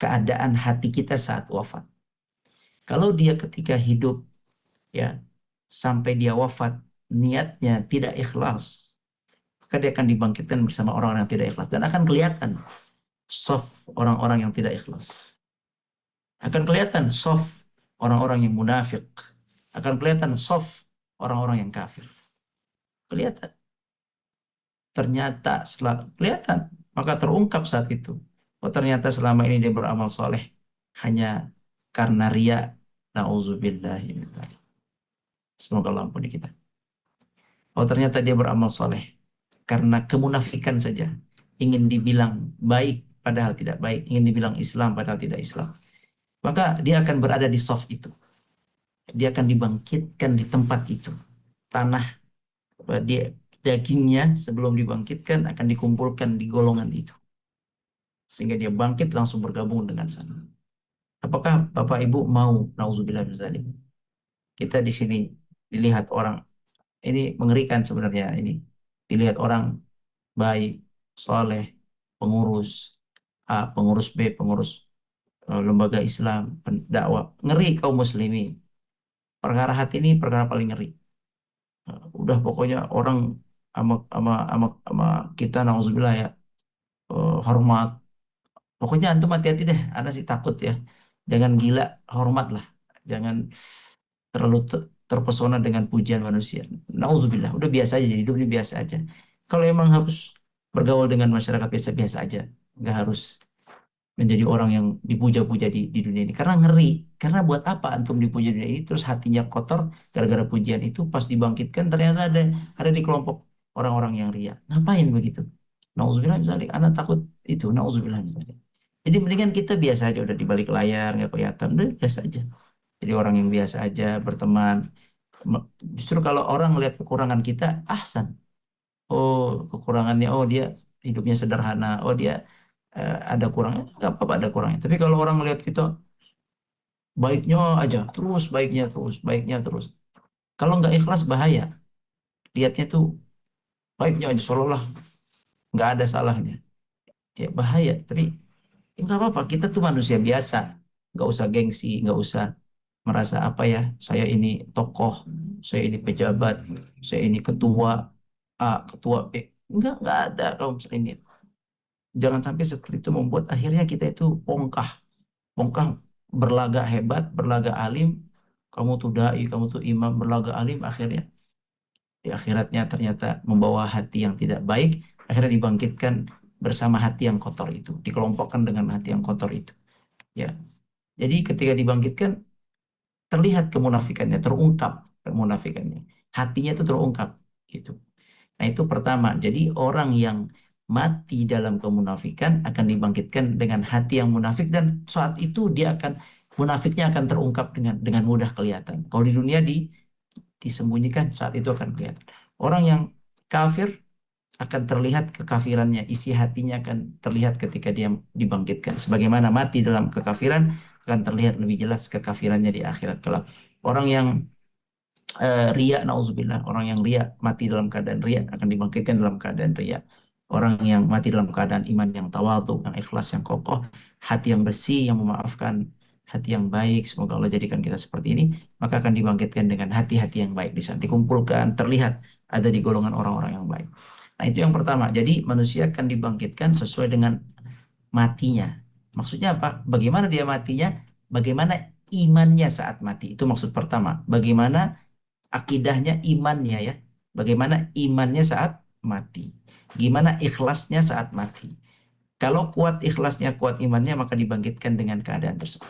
keadaan hati kita saat wafat. Kalau dia ketika hidup, ya, sampai dia wafat, niatnya tidak ikhlas, maka dia akan dibangkitkan bersama orang-orang yang tidak ikhlas. Dan akan kelihatan soft orang-orang yang tidak ikhlas. Akan kelihatan soft orang-orang yang munafik. Akan kelihatan soft orang-orang yang kafir. Kelihatan. Ternyata setelah kelihatan, maka terungkap saat itu. Oh ternyata selama ini dia beramal soleh hanya karena ria. Nauzubillahi min dzalik. Semoga Allah ampuni kita. Oh ternyata dia beramal soleh karena kemunafikan saja. Ingin dibilang baik padahal tidak baik. Ingin dibilang Islam padahal tidak Islam. Maka dia akan berada di soft itu. Dia akan dibangkitkan di tempat itu. Tanah dia dagingnya sebelum dibangkitkan akan dikumpulkan di golongan itu. Sehingga dia bangkit langsung bergabung dengan sana. Apakah Bapak Ibu mau nauzubillah min dzalik? Kita di sini dilihat orang, ini mengerikan sebenarnya ini. Dilihat orang baik, soleh, pengurus A, pengurus B, pengurus lembaga Islam, pendakwah. Ngeri kaum muslimin. Perkara hati ini perkara paling ngeri. Udah pokoknya orang sama kita nauzubillah ya, hormat. Pokoknya antum hati-hati deh. Ana sih takut ya. Jangan gila, hormat lah. Jangan terlalu terpesona dengan pujian manusia. Nauzubillah, udah biasa aja, jadi hidup ini biasa aja. Kalau emang harus bergaul dengan masyarakat biasa-biasa aja, nggak harus menjadi orang yang dipuja-puja di dunia ini. Karena ngeri. Karena buat apa antum dipuja di dunia ini terus hatinya kotor gara-gara pujian itu pas dibangkitkan ternyata ada di kelompok orang-orang yang ria. Ngapain begitu? Nauzubillah misalnya, anak takut itu. Nauzubillah misalnya. Jadi mendingan kita biasa aja udah di balik layar nggak kelihatan, udah biasa aja. Jadi orang yang biasa aja berteman. Justru kalau orang melihat kekurangan kita, ahsan. Oh, kekurangannya, oh dia hidupnya sederhana, oh dia ada kurangnya, nggak apa-apa ada kurangnya. Tapi kalau orang melihat kita baiknya aja, terus baiknya terus, baiknya terus. Kalau nggak ikhlas bahaya. Lihatnya tuh baiknya aja, seolah-olah nggak ada salahnya. Ya bahaya. Tapi ya nggak apa-apa, kita tuh manusia biasa. Nggak usah gengsi, nggak usah merasa apa ya, saya ini tokoh, saya ini pejabat, saya ini ketua A, ketua B. Nggak ada kaum muslimin. Jangan sampai seperti itu membuat akhirnya kita itu bongkah. Bongkah berlagak hebat, berlagak alim. Kamu tuh dai, kamu tuh imam, berlagak alim. Akhirnya di akhiratnya ternyata membawa hati yang tidak baik. Akhirnya dibangkitkan bersama hati yang kotor itu, dikelompokkan dengan hati yang kotor itu. Ya, jadi ketika dibangkitkan terlihat kemunafikannya, terungkap kemunafikannya, hatinya itu terungkap gitu. Nah, itu pertama. Jadi orang yang mati dalam kemunafikan akan dibangkitkan dengan hati yang munafik, dan saat itu dia akan munafiknya akan terungkap dengan mudah kelihatan. Kalau di dunia disembunyikan, saat itu akan kelihatan. Orang yang kafir akan terlihat kekafirannya, isi hatinya akan terlihat ketika dia dibangkitkan. Sebagaimana mati dalam kekafiran akan terlihat lebih jelas kekafirannya di akhirat kelak. Orang yang ria, nauzubillah, orang yang ria mati dalam keadaan ria akan dibangkitkan dalam keadaan ria. Orang yang mati dalam keadaan iman yang tawadhu, yang ikhlas, yang kokoh, hati yang bersih, yang memaafkan, hati yang baik, semoga Allah jadikan kita seperti ini, maka akan dibangkitkan dengan hati-hati yang baik. Di saat dikumpulkan terlihat ada di golongan orang-orang yang baik. Nah, itu yang pertama. Jadi manusia akan dibangkitkan sesuai dengan matinya. Maksudnya apa? Bagaimana dia matinya? Bagaimana imannya saat mati? Itu maksud pertama. Bagaimana akidahnya, imannya ya. Bagaimana imannya saat mati. Gimana ikhlasnya saat mati. Kalau kuat ikhlasnya, kuat imannya, maka dibangkitkan dengan keadaan tersebut.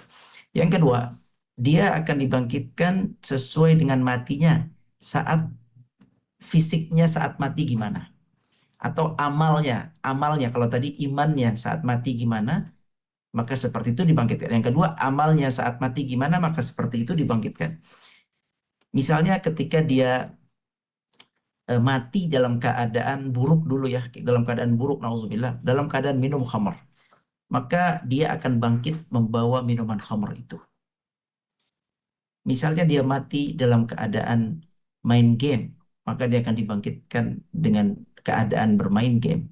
Yang kedua, dia akan dibangkitkan sesuai dengan matinya saat fisiknya saat mati gimana. Atau amalnya, amalnya kalau tadi imannya saat mati gimana, maka seperti itu dibangkitkan. Yang kedua, amalnya saat mati gimana, maka seperti itu dibangkitkan. Misalnya ketika dia mati dalam keadaan buruk dulu ya, dalam keadaan buruk, nauzubillah, dalam keadaan minum khamr, maka dia akan bangkit membawa minuman khamr itu. Misalnya dia mati dalam keadaan main game, maka dia akan dibangkitkan dengan keadaan bermain game.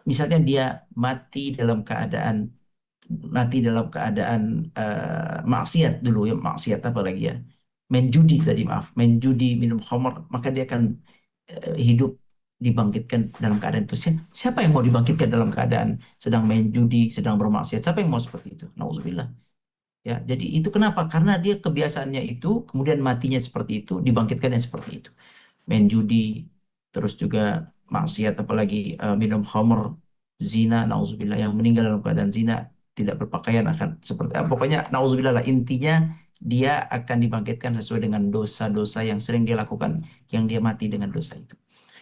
Misalnya dia mati dalam keadaan maksiat dulu ya, maksiat apa lagi ya, main judi tadi, maaf, main judi, minum khamr, maka dia akan hidup dibangkitkan dalam keadaan itu. Siapa yang mau dibangkitkan dalam keadaan sedang main judi, sedang bermaksiat? Siapa yang mau seperti itu? Nauzubillah. Ya, jadi itu kenapa? Karena dia kebiasaannya itu, kemudian matinya seperti itu, dibangkitkannya seperti itu. Main judi, terus juga maksiat, apalagi minum khamr, zina, nauzubillah, yang meninggal dalam keadaan zina, tidak berpakaian akan seperti apa? Pokoknya nauzubillah lah, intinya dia akan dibangkitkan sesuai dengan dosa-dosa yang sering dia lakukan, yang dia mati dengan dosa itu.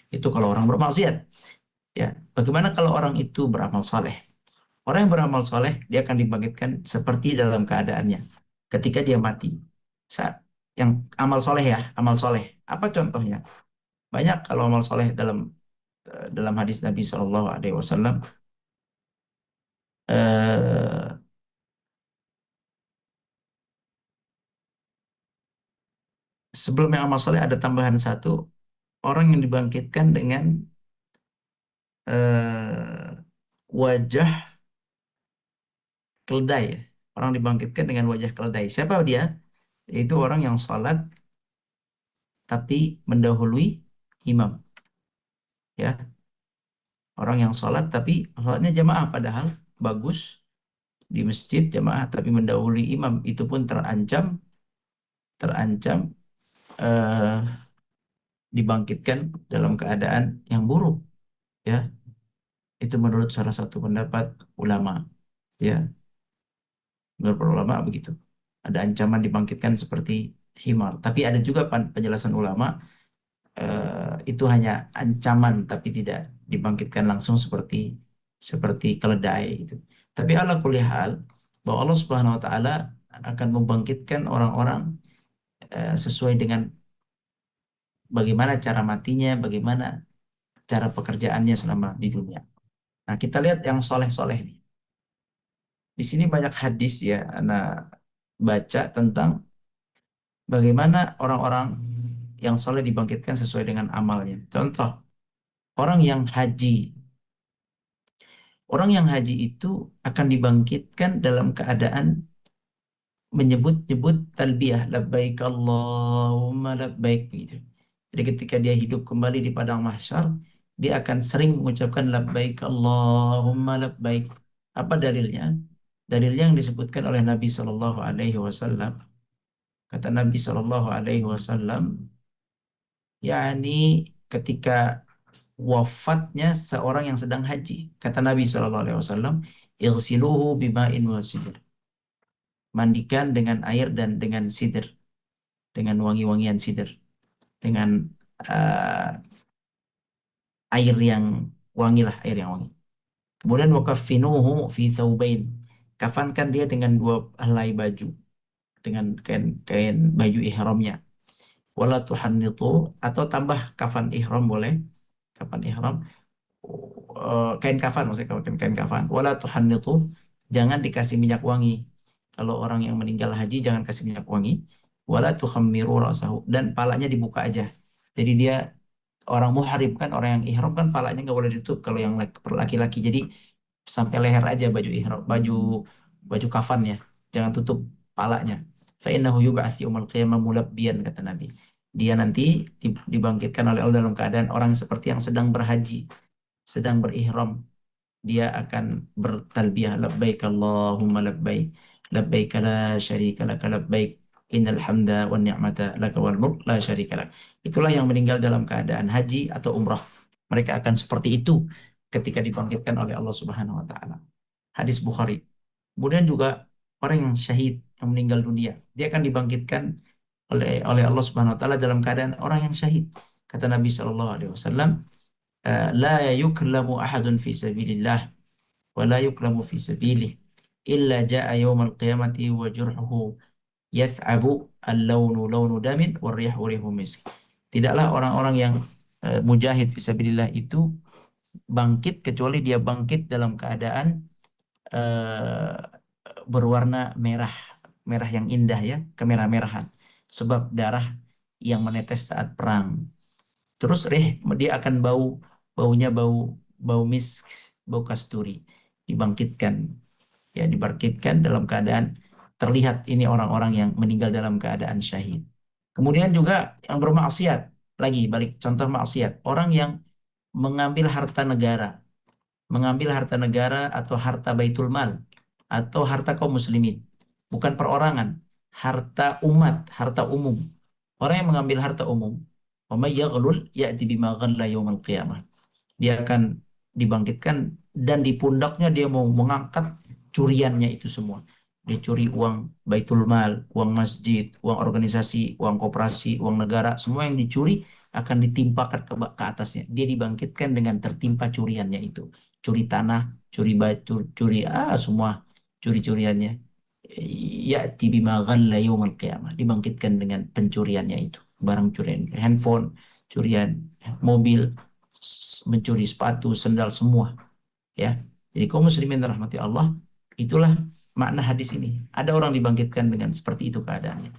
Itu kalau orang bermaksiat. Ya, bagaimana kalau orang itu beramal saleh? Orang yang beramal soleh, dia akan dibangkitkan seperti dalam keadaannya. Ketika dia mati. Saat yang amal soleh ya, amal soleh. Apa contohnya? Banyak kalau amal soleh dalam hadis Nabi Shallallahu Alaihi Wasallam. eh, Sebelum yang amal soleh ada tambahan satu, orang yang dibangkitkan dengan wajah keledai. Ya. Orang dibangkitkan dengan wajah keledai. Siapa dia? Yaitu orang yang salat tapi mendahului imam. Ya, orang yang sholat tapi sholatnya jamaah, padahal bagus di masjid jamaah tapi mendahului imam, itu pun terancam terancam eh, dibangkitkan dalam keadaan yang buruk ya. Itu menurut salah satu pendapat ulama ya, menurut para ulama begitu, ada ancaman dibangkitkan seperti himar, tapi ada juga penjelasan ulama, itu hanya ancaman tapi tidak dibangkitkan langsung seperti seperti keledai gitu. Tapi ala kulli hal, bahwa Allah Subhanahu wa taala akan membangkitkan orang-orang sesuai dengan bagaimana cara matinya, bagaimana cara pekerjaannya selama di dunia. Nah, kita lihat yang soleh-soleh nih. Di sini banyak hadis ya, anak baca tentang bagaimana orang-orang yang soleh dibangkitkan sesuai dengan amalnya. Contoh, orang yang haji. Orang yang haji itu akan dibangkitkan dalam keadaan menyebut-nyebut talbiyah, labbaik Allahumma labbaik gitu. Jadi ketika dia hidup kembali di padang mahsyar, dia akan sering mengucapkan labbaik Allahumma labbaik. Apa dalilnya? Dalilnya yang disebutkan oleh Nabi Shallallahu Alaihi Wasallam. Kata Nabi Shallallahu Alaihi Wasallam, yakni ketika wafatnya seorang yang sedang haji. Kata Nabi SAW, "Igsiluhu bima'in wa sidr." Mandikan dengan air dan dengan sidr, dengan wangi-wangian sidr, dengan uh, air yang wangi lah, air yang wangi. Kemudian wakafinuhu fi thawbain. Kafankan dia dengan dua helai baju, dengan kain kain baju ihramnya. Wala tuhannitu, atau tambah kafan ihram boleh. Kafan ihram, kain kafan maksudnya, kalau kain kafan. Wala tuhannitu, jangan dikasih minyak wangi. Kalau orang yang meninggal haji jangan kasih minyak wangi. Wala tukhammiru ra'sahu, dan palanya dibuka aja. Jadi dia orang muhrim kan, orang yang ihram kan palanya nggak boleh ditutup kalau yang laki-laki. Jadi sampai leher aja baju ihram, baju kafannya, jangan tutup palanya. Fa innahu yub'ats yaumil qiyamah mulabbiyan, kata Nabi. Dia nanti dibangkitkan oleh Allah dalam keadaan orang seperti yang sedang berhaji, sedang berihram. Dia akan bertalbiyah, labbaik Allahumma labbaik, labbaik la syarika laka labbaik, innal hamda wan ni'mata laka wal mulk la syarika lak. Itulah yang meninggal dalam keadaan haji atau umrah. Mereka akan seperti itu ketika dibangkitkan oleh Allah Subhanahu wa taala. Hadis Bukhari. Kemudian juga orang yang syahid, yang meninggal dunia, dia akan dibangkitkan oleh Allah Subhanahu wa taala dalam keadaan orang yang syahid. Kata Nabi sallallahu alaihi wasallam, la yuklamu ahadun fi sabilillah wa la yuklamu fi sabilih illa jaa yaumal qiyamati wa jurhuhu yath'abu al-launu launu damin wa rihu rihu misk. Tidaklah orang-orang yang mujahid fisabilillah itu bangkit kecuali dia bangkit dalam keadaan eh, berwarna merah, merah yang indah ya, kemerah-merahan. Sebab darah yang menetes saat perang. Terus dia akan baunya bau bau misk, bau kasturi. Dibangkitkan, ya dibangkitkan dalam keadaan terlihat ini orang-orang yang meninggal dalam keadaan syahid. Kemudian juga yang bermaksiat, lagi balik contoh maksiat, orang yang mengambil harta negara, atau harta baitul mal atau harta kaum muslimin, bukan perorangan, harta umat, harta umum. Orang yang mengambil harta umum, wa may yaghlul ya'ti bima ghalla yaumil qiyamah. Dia akan dibangkitkan dan di pundaknya dia mau mengangkat curiannya itu semua. Dia curi uang baitul mal, uang masjid, uang organisasi, uang koperasi, uang negara, semua yang dicuri akan ditimpakan ke atasnya. Dia dibangkitkan dengan tertimpa curiannya itu. Curi tanah, curi batu, curi semua curi-curiannya. Ya bima ghalla yaumil qiyamah. Dibangkitkan dengan pencuriannya itu. Barang curian, handphone, curian mobil, mencuri sepatu, sendal semua, ya. Jadi kaum muslimin rahmati Allah, itulah makna hadis ini. Ada orang dibangkitkan dengan seperti itu keadaannya.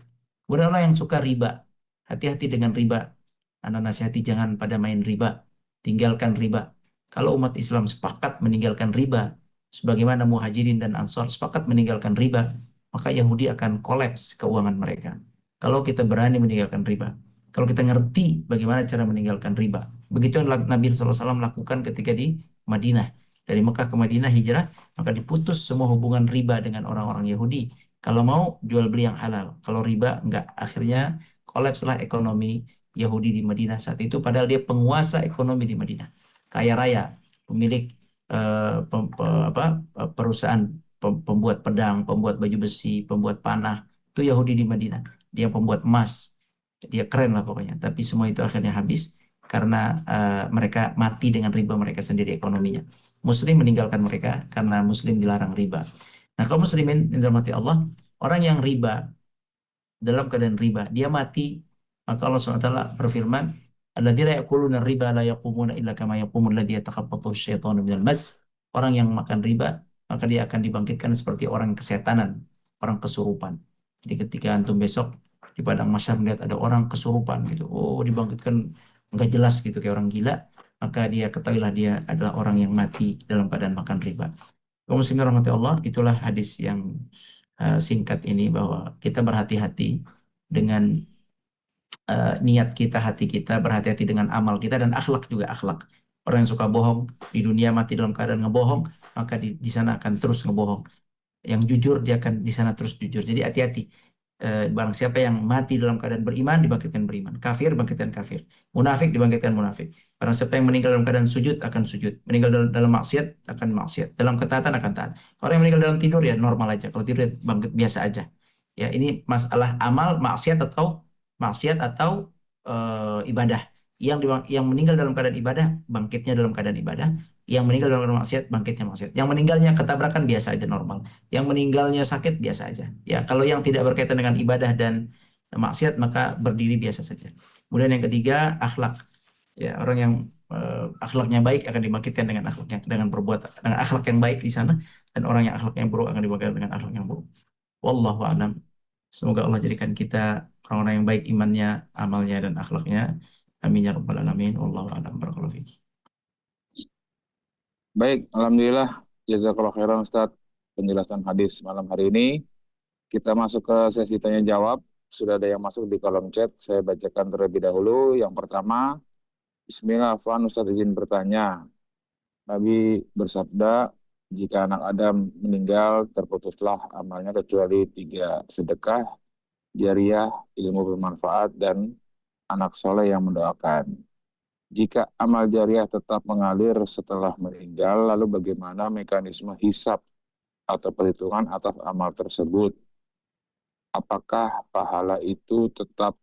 Kemudian orang yang suka riba, hati-hati dengan riba. Anak nasihati jangan pada main riba, tinggalkan riba. Kalau umat Islam sepakat meninggalkan riba, sebagaimana Muhajirin dan Ansor sepakat meninggalkan riba, maka Yahudi akan kolaps keuangan mereka. Kalau kita berani meninggalkan riba, kalau kita ngerti bagaimana cara meninggalkan riba. Begitu yang Nabi SAW lakukan ketika di Madinah. Dari Mekah ke Madinah hijrah, maka diputus semua hubungan riba dengan orang-orang Yahudi. Kalau mau jual beli yang halal, kalau riba enggak. Akhirnya kolapslah ekonomi Yahudi di Madinah saat itu, padahal dia penguasa ekonomi di Madinah. Kaya raya, pemilik perusahaan pembuat pedang, pembuat baju besi, pembuat panah, itu Yahudi di Madinah. Dia pembuat emas, dia keren lah pokoknya. Tapi semua itu akhirnya habis karena mereka mati dengan riba mereka sendiri ekonominya. Muslim meninggalkan mereka karena Muslim dilarang riba. Nah, kaum muslimin yang dirahmati Allah, orang yang riba, dalam keadaan riba, dia mati, maka Allah SWT berfirman, alladzina ya'kuluna riba la yaqumuna illa kama yaqumul ladzi yatakhabbathu syaitanu minal mas. Orang yang makan riba, maka dia akan dibangkitkan seperti orang kesetanan, orang kesurupan. Jadi ketika antum besok di padang mahsyar melihat ada orang kesurupan gitu, oh dibangkitkan nggak jelas gitu kayak orang gila, maka dia ketahuilah dia adalah orang yang mati dalam keadaan makan riba. Kaum muslimin rahmati Allah, itulah hadis yang singkat ini, bahwa kita berhati-hati dengan niat kita, hati kita, berhati-hati dengan amal kita, dan akhlak juga akhlak. Orang yang suka bohong di dunia mati dalam keadaan ngebohong, maka di sana akan terus ngebohong. Yang jujur dia akan di sana terus jujur. Jadi hati-hati. Barang siapa yang mati dalam keadaan beriman, dibangkitkan beriman. Kafir, dibangkitkan kafir. Munafik, dibangkitkan munafik. Barang siapa yang meninggal dalam keadaan sujud, akan sujud. Meninggal dalam maksiat, akan maksiat. Dalam ketaatan, akan taat. Orang yang meninggal dalam tidur, ya normal aja. Kalau tidur, ya bangkit biasa aja. Ya, ini masalah amal, maksiat atau ibadah. Yang meninggal dalam keadaan ibadah, bangkitnya dalam keadaan ibadah. Yang meninggal dalam keadaan maksiat, bangkitnya maksiat. Yang meninggalnya ketabrakan, biasa aja, normal. Yang meninggalnya sakit, biasa aja. Ya, kalau yang tidak berkaitan dengan ibadah dan maksiat, maka berdiri biasa saja. Kemudian yang ketiga, akhlak. Ya, orang yang akhlaknya baik akan dibangkitkan dengan akhlaknya, dengan perbuatan, dengan akhlak yang baik di sana, dan orang yang akhlak yang buruk akan dibangkitkan dengan akhlak yang buruk. Wallahu a'lam. Semoga Allah jadikan kita orang-orang yang baik imannya, amalnya, dan akhlaknya. Amin ya rabbal alamin. Wallahu a'lam. Barakallahu fiik. Baik, alhamdulillah. Jazakallah khairan Ustaz penjelasan hadis malam hari ini. Kita masuk ke sesi tanya jawab. Sudah ada yang masuk di kolom chat. Saya bacakan terlebih dahulu. Yang pertama, Bismillah, Afwan Ustaz izin bertanya. Nabi bersabda, jika anak Adam meninggal, terputuslah amalnya kecuali tiga: sedekah, jariah, ilmu bermanfaat, dan anak soleh yang mendoakan. Jika amal jariah tetap mengalir setelah meninggal, lalu bagaimana mekanisme hisab atau perhitungan atas amal tersebut? Apakah pahala itu tetap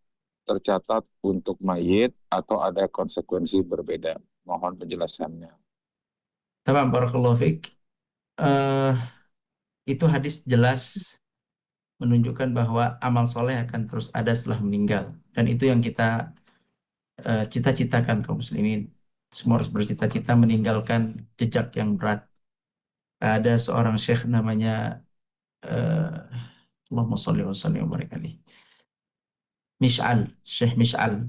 tercatat untuk mayit atau ada konsekuensi berbeda? Mohon penjelasannya. Tamam, barakallahu fiik. Eh, itu hadis jelas menunjukkan bahwa amal soleh akan terus ada setelah meninggal. Dan itu yang kita cita-citakan kaum muslimin. Semua harus bercita-cita meninggalkan jejak yang berat. Ada seorang syekh namanya Allahumma sholli wa sallim wa barik alaih. Syekh Mis'al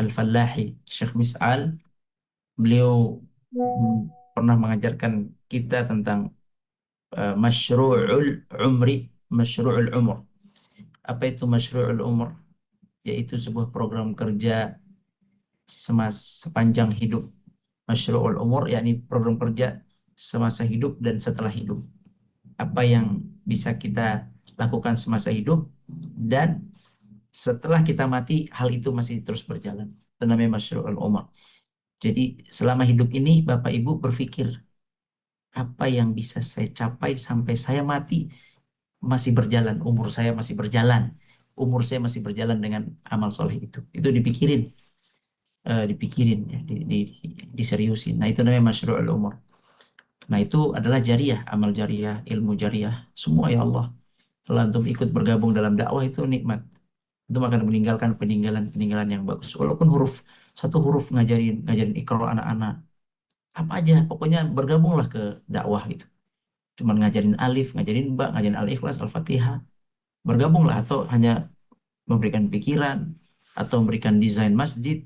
Al-Fallahi. Syekh Mis'al, beliau pernah mengajarkan kita tentang masyru'ul umri, masyru'ul umur. Apa itu masyru'ul umur? Yaitu sebuah program kerja sepanjang hidup. Masyru'ul umur yakni program kerja semasa hidup dan setelah hidup. Apa yang bisa kita lakukan semasa hidup, dan setelah kita mati hal itu masih terus berjalan. Itu namanya masyru'ul umur. Jadi selama hidup ini Bapak Ibu berpikir apa yang bisa saya capai sampai saya mati, masih berjalan, umur saya masih berjalan. Umur saya masih berjalan dengan amal soleh itu. Itu dipikirin, dipikirin ya, diseriusin. Nah, itu namanya masyru'ul umur. Nah, itu adalah jariah, amal jariah, ilmu jariah, semua ya Allah. Kalau antum ikut bergabung dalam dakwah itu nikmat. Antum akan meninggalkan peninggalan-peninggalan yang bagus. Walaupun satu huruf ngajarin ngajarin Iqra anak-anak, apa aja, pokoknya bergabunglah ke dakwah itu. Cuman ngajarin alif, ngajarin ba, ngajarin al-ikhlas, al-fatihah. Bergabunglah, atau hanya memberikan pikiran, atau memberikan desain masjid,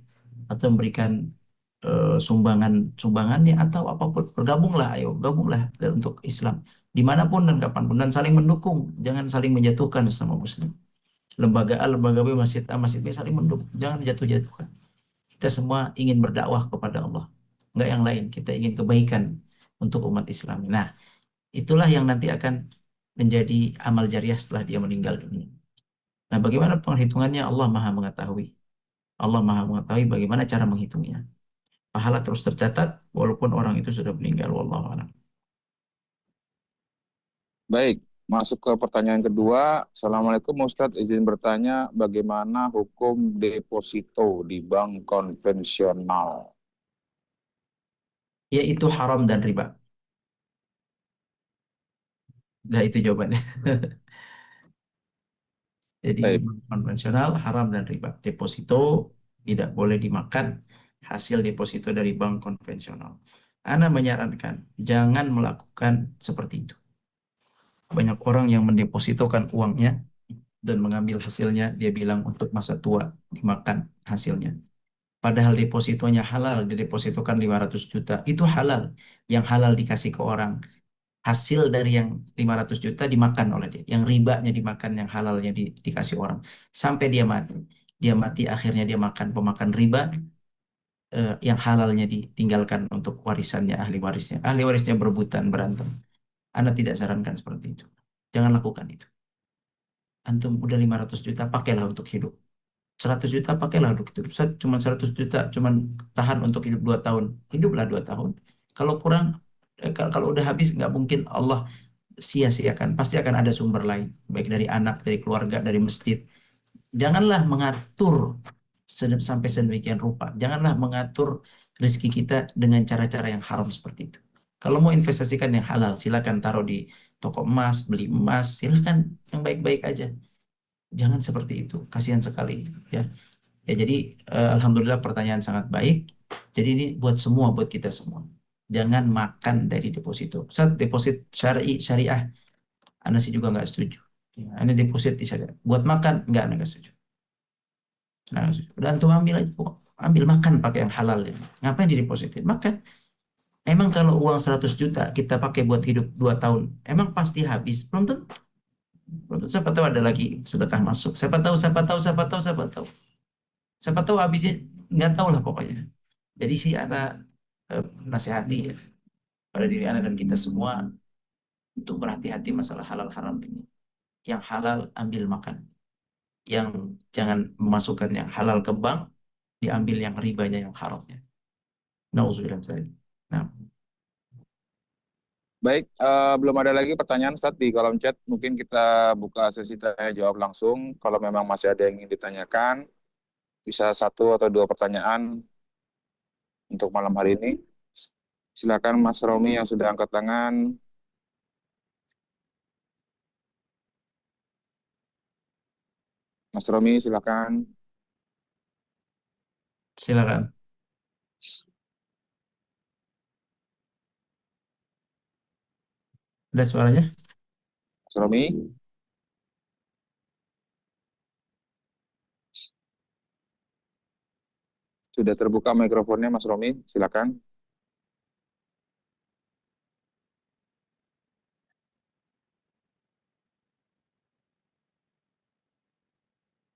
atau memberikan sumbangannya, atau apapun. Bergabunglah, ayo gabunglah untuk Islam dimanapun dan kapanpun, dan saling mendukung, jangan saling menjatuhkan sesama muslim. Lembaga A, lembaga B, masjid A, masjid B, saling mendukung, jangan jatuh-jatuhkan. Kita semua ingin berdakwah kepada Allah, enggak yang lain. Kita ingin kebaikan untuk umat Islam. Nah, itulah yang nanti akan menjadi amal jariah setelah dia meninggal dunia. Nah, bagaimana penghitungannya? Allah Maha mengetahui. Allah Maha mengetahui bagaimana cara menghitungnya. Pahala terus tercatat walaupun orang itu sudah meninggal. Wallahu a'lam. Baik, masuk ke pertanyaan kedua. Assalamualaikum Ustadz, izin bertanya bagaimana hukum deposito di bank konvensional? Yaitu haram dan riba. Nah, itu jawabannya. Jadi Baik, bank konvensional haram dan riba. Deposito tidak boleh dimakan, hasil deposito dari bank konvensional. Ana menyarankan jangan melakukan seperti itu. Banyak orang yang mendepositokan uangnya dan mengambil hasilnya, dia bilang untuk masa tua dimakan hasilnya. Padahal depositonya halal, didepositokan 500 juta. Itu halal. Yang halal dikasih ke orang. Hasil dari yang 500 juta dimakan oleh dia. Yang ribanya dimakan, yang halalnya dikasih orang. Sampai dia mati. Dia mati, akhirnya dia makan pemakan riba, yang halalnya ditinggalkan untuk warisannya, ahli warisnya. Ahli warisnya berebutan, berantem. Anda tidak sarankan seperti itu. Jangan lakukan itu. antum udah 500 juta pakailah untuk hidup. 100 juta pakailah untuk hidup. Cuma 100 juta, cuman tahan untuk hidup 2 tahun. Hiduplah 2 tahun. Kalau kurang, kalau udah habis, nggak mungkin Allah sia-siakan. Pasti akan ada sumber lain. Baik dari anak, dari keluarga, dari masjid. Janganlah mengatur sampai sedemikian rupa. Janganlah mengatur rezeki kita dengan cara-cara yang haram seperti itu. Kalau mau investasikan yang halal, silakan taruh di toko emas, beli emas, silakan yang baik-baik aja. Jangan seperti itu. Kasihan sekali, ya. Ya, jadi alhamdulillah pertanyaan sangat baik. Jadi ini buat semua, buat kita semua. Jangan makan dari deposito. Saat deposit syariah, Anda sih juga nggak setuju. Ya, Anda deposit di syariah. Buat makan, nggak setuju. Nah, udah antum ambil aja, ambil makan pakai yang halal ya. Ngapain didepositin? Makan. Emang kalau uang 100 juta kita pakai buat hidup 2 tahun, emang pasti habis? Belum tentu. Belum tentu. Siapa tahu ada lagi sedekah masuk. Siapa tahu, siapa tahu, siapa tahu, siapa tahu. Siapa tahu habisnya nggak tahu lah pokoknya. Jadi sih ada nasihati ya pada diri anak dan kita semua untuk berhati-hati masalah halal haram ini. Yang halal ambil makan. Yang jangan memasukkan yang halal ke bank, diambil yang ribanya yang haramnya. Nauzubillah min dzalik. Nah, Baik, belum ada lagi pertanyaan Ustadz di kolom chat. Mungkin kita buka sesi tanya jawab langsung. Kalau memang masih ada yang ingin ditanyakan, bisa satu atau dua pertanyaan untuk malam hari ini. Silakan Mas Romi yang sudah angkat tangan. Mas Romi, silakan. silakan. Ada suaranya? Mas Romi, sudah terbuka mikrofonnya Mas Romi, silakan.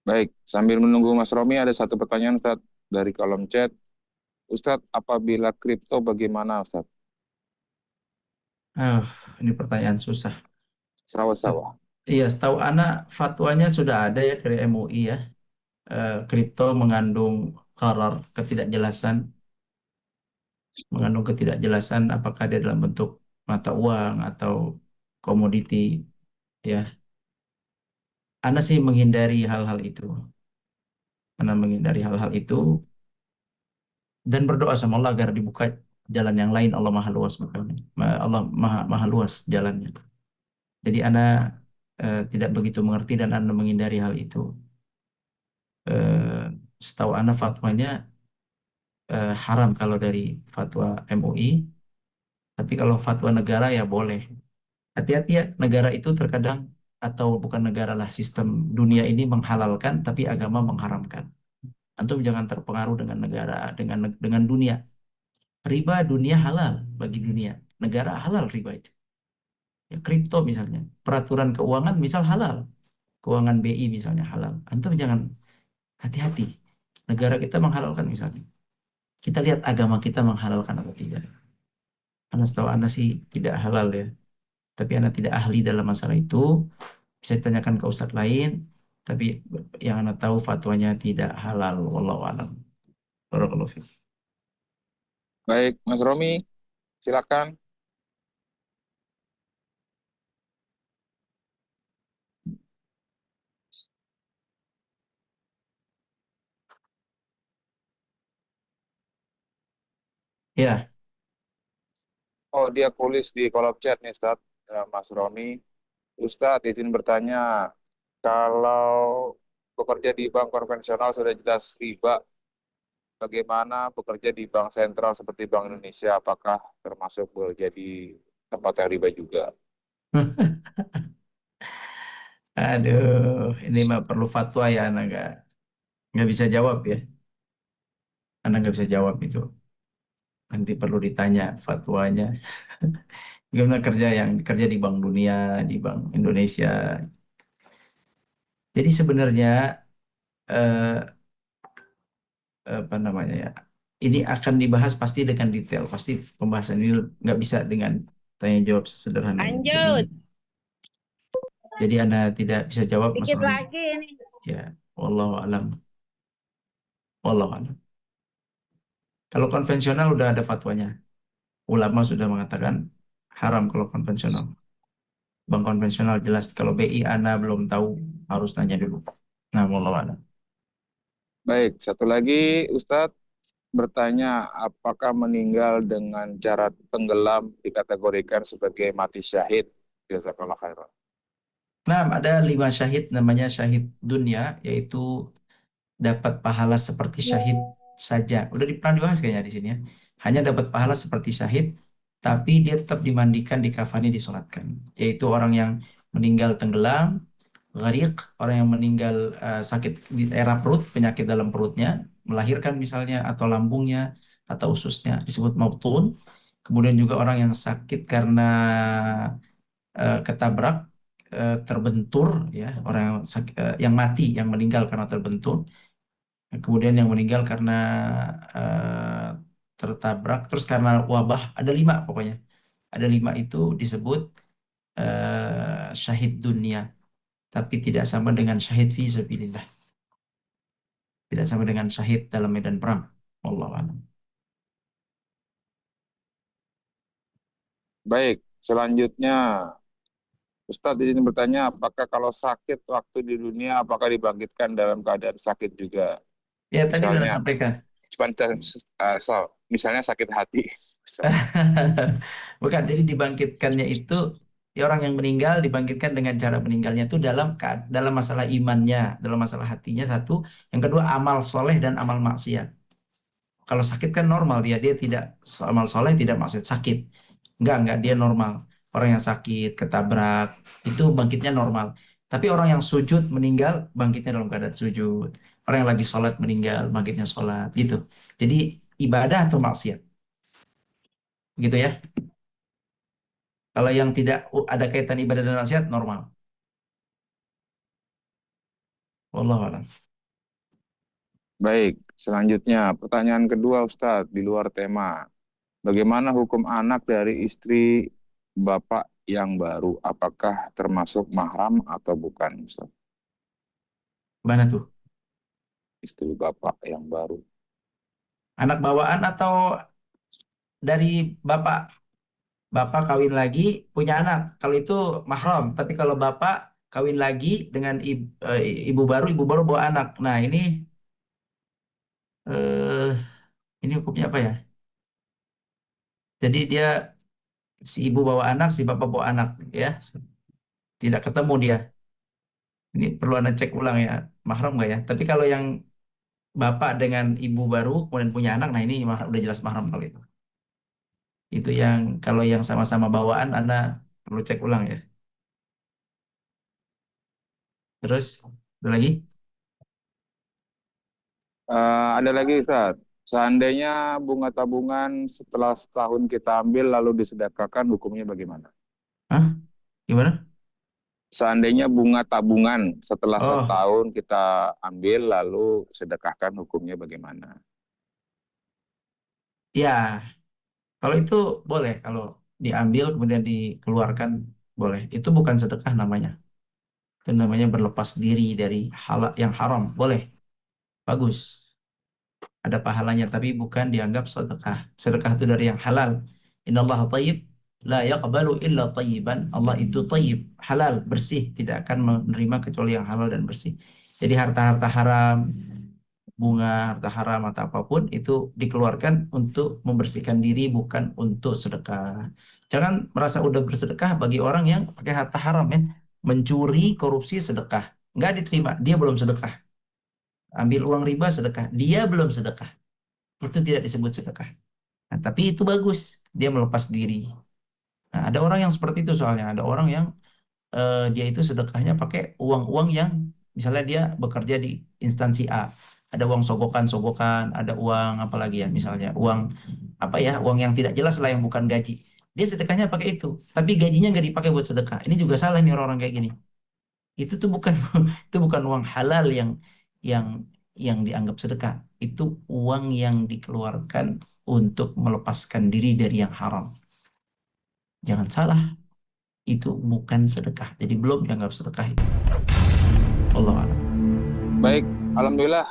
Baik, sambil menunggu Mas Romi ada satu pertanyaan Ustadz dari kolom chat. Ustadz, apabila kripto bagaimana Ustadz? Ah, ini pertanyaan susah. Sawah-sawah. Iya, setahu anak fatwanya sudah ada ya dari MUI ya. Kripto mengandung gharar, ketidakjelasan, apakah dia dalam bentuk mata uang atau komoditi ya. Ana sih menghindari hal-hal itu. Ana menghindari hal-hal itu dan berdoa sama Allah agar dibuka jalan yang lain. Allah Maha Luas bukannya. Allah Maha Luas jalannya. Jadi Ana tidak begitu mengerti dan Ana menghindari hal itu. Eh, Setahu Ana fatwanya haram kalau dari fatwa MUI, tapi kalau fatwa negara ya boleh. Hati-hati ya, negara itu terkadang atau bukan negara lah, sistem dunia ini menghalalkan tapi agama mengharamkan. Antum jangan terpengaruh dengan negara, dengan dunia. Riba dunia halal bagi dunia. Negara halal riba itu. Ya, kripto misalnya, peraturan keuangan misal halal, keuangan BI misalnya halal. Antum jangan, hati-hati. Negara kita menghalalkan misalnya. Kita lihat agama kita menghalalkan atau tidak. Karena setahu Anda sih tidak halal ya. Tapi Anda tidak ahli dalam masalah itu. Bisa ditanyakan ke ustadz lain. Tapi yang Anda tahu fatwanya tidak halal. Wallahu a'lam. Barakallahu fiik. Baik, Mas Romi, silakan. Ya, Oh, dia tulis di kolom chat nih, Ustadz. Mas Romi. Ustadz, izin bertanya, kalau bekerja di bank konvensional sudah jelas riba, bagaimana bekerja di bank sentral seperti Bank Indonesia? Apakah termasuk bekerja di tempat yang riba juga? aduh, ini mah perlu fatwa ya, Anda nggak bisa jawab ya. Anda nggak bisa jawab itu. Nanti perlu ditanya fatwanya. Gimana kerja di Bank Dunia, di Bank Indonesia. Jadi sebenarnya eh, apa namanya ya? Ini akan dibahas pasti dengan detail. Pasti pembahasan ini nggak bisa dengan tanya jawab sesederhana ini. Jadi Lanjut. Jadi Anda tidak bisa jawab Dikit masalah ini. lagi ini. Ya, wallahu alam. Wallahu alam. Kalau konvensional udah ada fatwanya. Ulama sudah mengatakan haram kalau konvensional. Bank konvensional jelas. Kalau BI Anda belum tahu, harus nanya dulu. Nah, wallahu alam. Baik, satu lagi Ustadz bertanya, apakah meninggal dengan cara tenggelam dikategorikan sebagai mati syahid? Jazakallah khairan. Nah, ada 5 syahid namanya syahid dunia, yaitu dapat pahala seperti syahid saja. Udah pernah dibahas kayaknya di sini ya. Hanya dapat pahala seperti syahid, tapi dia tetap dimandikan, dikafani, disolatkan. Yaitu orang yang meninggal tenggelam, gharik, orang yang meninggal sakit di daerah perut, penyakit dalam perutnya, melahirkan misalnya, atau lambungnya, atau ususnya, disebut mautun. Kemudian juga orang yang sakit karena ketabrak, terbentur, ya, orang yang yang mati, yang meninggal karena terbentur. Kemudian yang meninggal karena eh, tertabrak, terus karena wabah, ada 5 pokoknya. Ada 5 itu disebut syahid dunia, tapi tidak sama dengan syahid fi sabilillah, tidak sama dengan syahid dalam medan perang. Wallahu a'lam. Baik, selanjutnya Ustadz ini bertanya, apakah kalau sakit waktu di dunia, apakah dibangkitkan dalam keadaan sakit juga? Ya, tadi sudah Misalnya, sampaikan. misalnya sakit hati. Bukan, jadi dibangkitkannya itu, ya, orang yang meninggal dibangkitkan dengan cara meninggalnya itu dalam dalam masalah imannya, dalam masalah hatinya satu, yang kedua amal soleh dan amal maksiat. Kalau sakit kan normal, dia tidak amal soleh, tidak maksud sakit. Enggak, dia normal. Orang yang sakit, ketabrak, itu bangkitnya normal. Tapi orang yang sujud meninggal, bangkitnya dalam keadaan sujud. Orang yang lagi sholat meninggal, bangkitnya sholat, gitu. Jadi ibadah atau maksiat, gitu ya. Kalau yang tidak ada kaitan ibadah dan maksiat, normal. Wallahu a'lam. Baik, selanjutnya pertanyaan kedua Ustadz, di luar tema. Bagaimana hukum anak dari istri bapak yang baru? Apakah termasuk mahram atau bukan, Ustadz? Mana tuh? Istri bapak yang baru. Anak bawaan atau dari bapak? Bapak kawin lagi, punya anak. Kalau itu mahram. Tapi kalau bapak kawin lagi dengan ibu baru bawa anak. Nah, eh, ini hukumnya apa ya? Jadi dia, si ibu bawa anak, si bapak bawa anak, ya. Tidak ketemu dia. Ini perlu Anda cek ulang ya, mahram nggak ya? Tapi kalau yang bapak dengan ibu baru kemudian punya anak, nah ini udah jelas mahram kalau itu. Itu yang kalau yang sama-sama bawaan Anda perlu cek ulang ya. Terus ada lagi? Ada lagi Ustadz. Seandainya bunga tabungan setelah setahun kita ambil lalu disedekahkan, hukumnya bagaimana? Hah? Gimana? Seandainya bunga tabungan setelah Oh, setahun kita ambil lalu sedekahkan, hukumnya bagaimana? ya, kalau itu boleh, kalau diambil kemudian dikeluarkan, boleh. Itu bukan sedekah namanya. Itu namanya berlepas diri dari hal yang haram. Boleh, bagus. Ada pahalanya, tapi bukan dianggap sedekah. Sedekah itu dari yang halal. Innallaha thayyib, la yaqbalu illa thayyiban. Allah itu thayyib, halal, bersih, tidak akan menerima kecuali yang halal dan bersih. Jadi harta-harta haram, bunga, harta haram atau apapun itu dikeluarkan untuk membersihkan diri, bukan untuk sedekah. Jangan merasa udah bersedekah bagi orang yang pakai harta haram ya. Mencuri, korupsi, sedekah. Nggak diterima, dia belum sedekah. Ambil uang riba, sedekah. Dia belum sedekah. Itu tidak disebut sedekah. Nah, tapi itu bagus. Dia melepas diri. Nah, ada orang yang seperti itu soalnya. Ada orang yang dia itu sedekahnya pakai uang-uang yang misalnya dia bekerja di instansi A, ada uang sogokan-sogokan, ada uang apa lagi ya, misalnya uang apa ya, uang yang tidak jelas lah, yang bukan gaji, dia sedekahnya pakai itu, tapi gajinya nggak dipakai buat sedekah. Ini juga salah nih orang-orang kayak gini. Itu tuh bukan itu bukan uang halal yang yang dianggap sedekah. Itu uang yang dikeluarkan untuk melepaskan diri dari yang haram. Jangan salah. itu bukan sedekah. Jadi belum dianggap sedekah itu. Allah a'lam. Baik, alhamdulillah.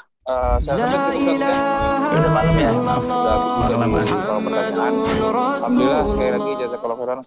Saya rasa cukup Ustaz ya. Ya, udah malam ya, maaf Sudah habis juga kelamaan. di beberapa pertanyaan. Alhamdulillah sekali lagi jazakallahu khairan Ustaz.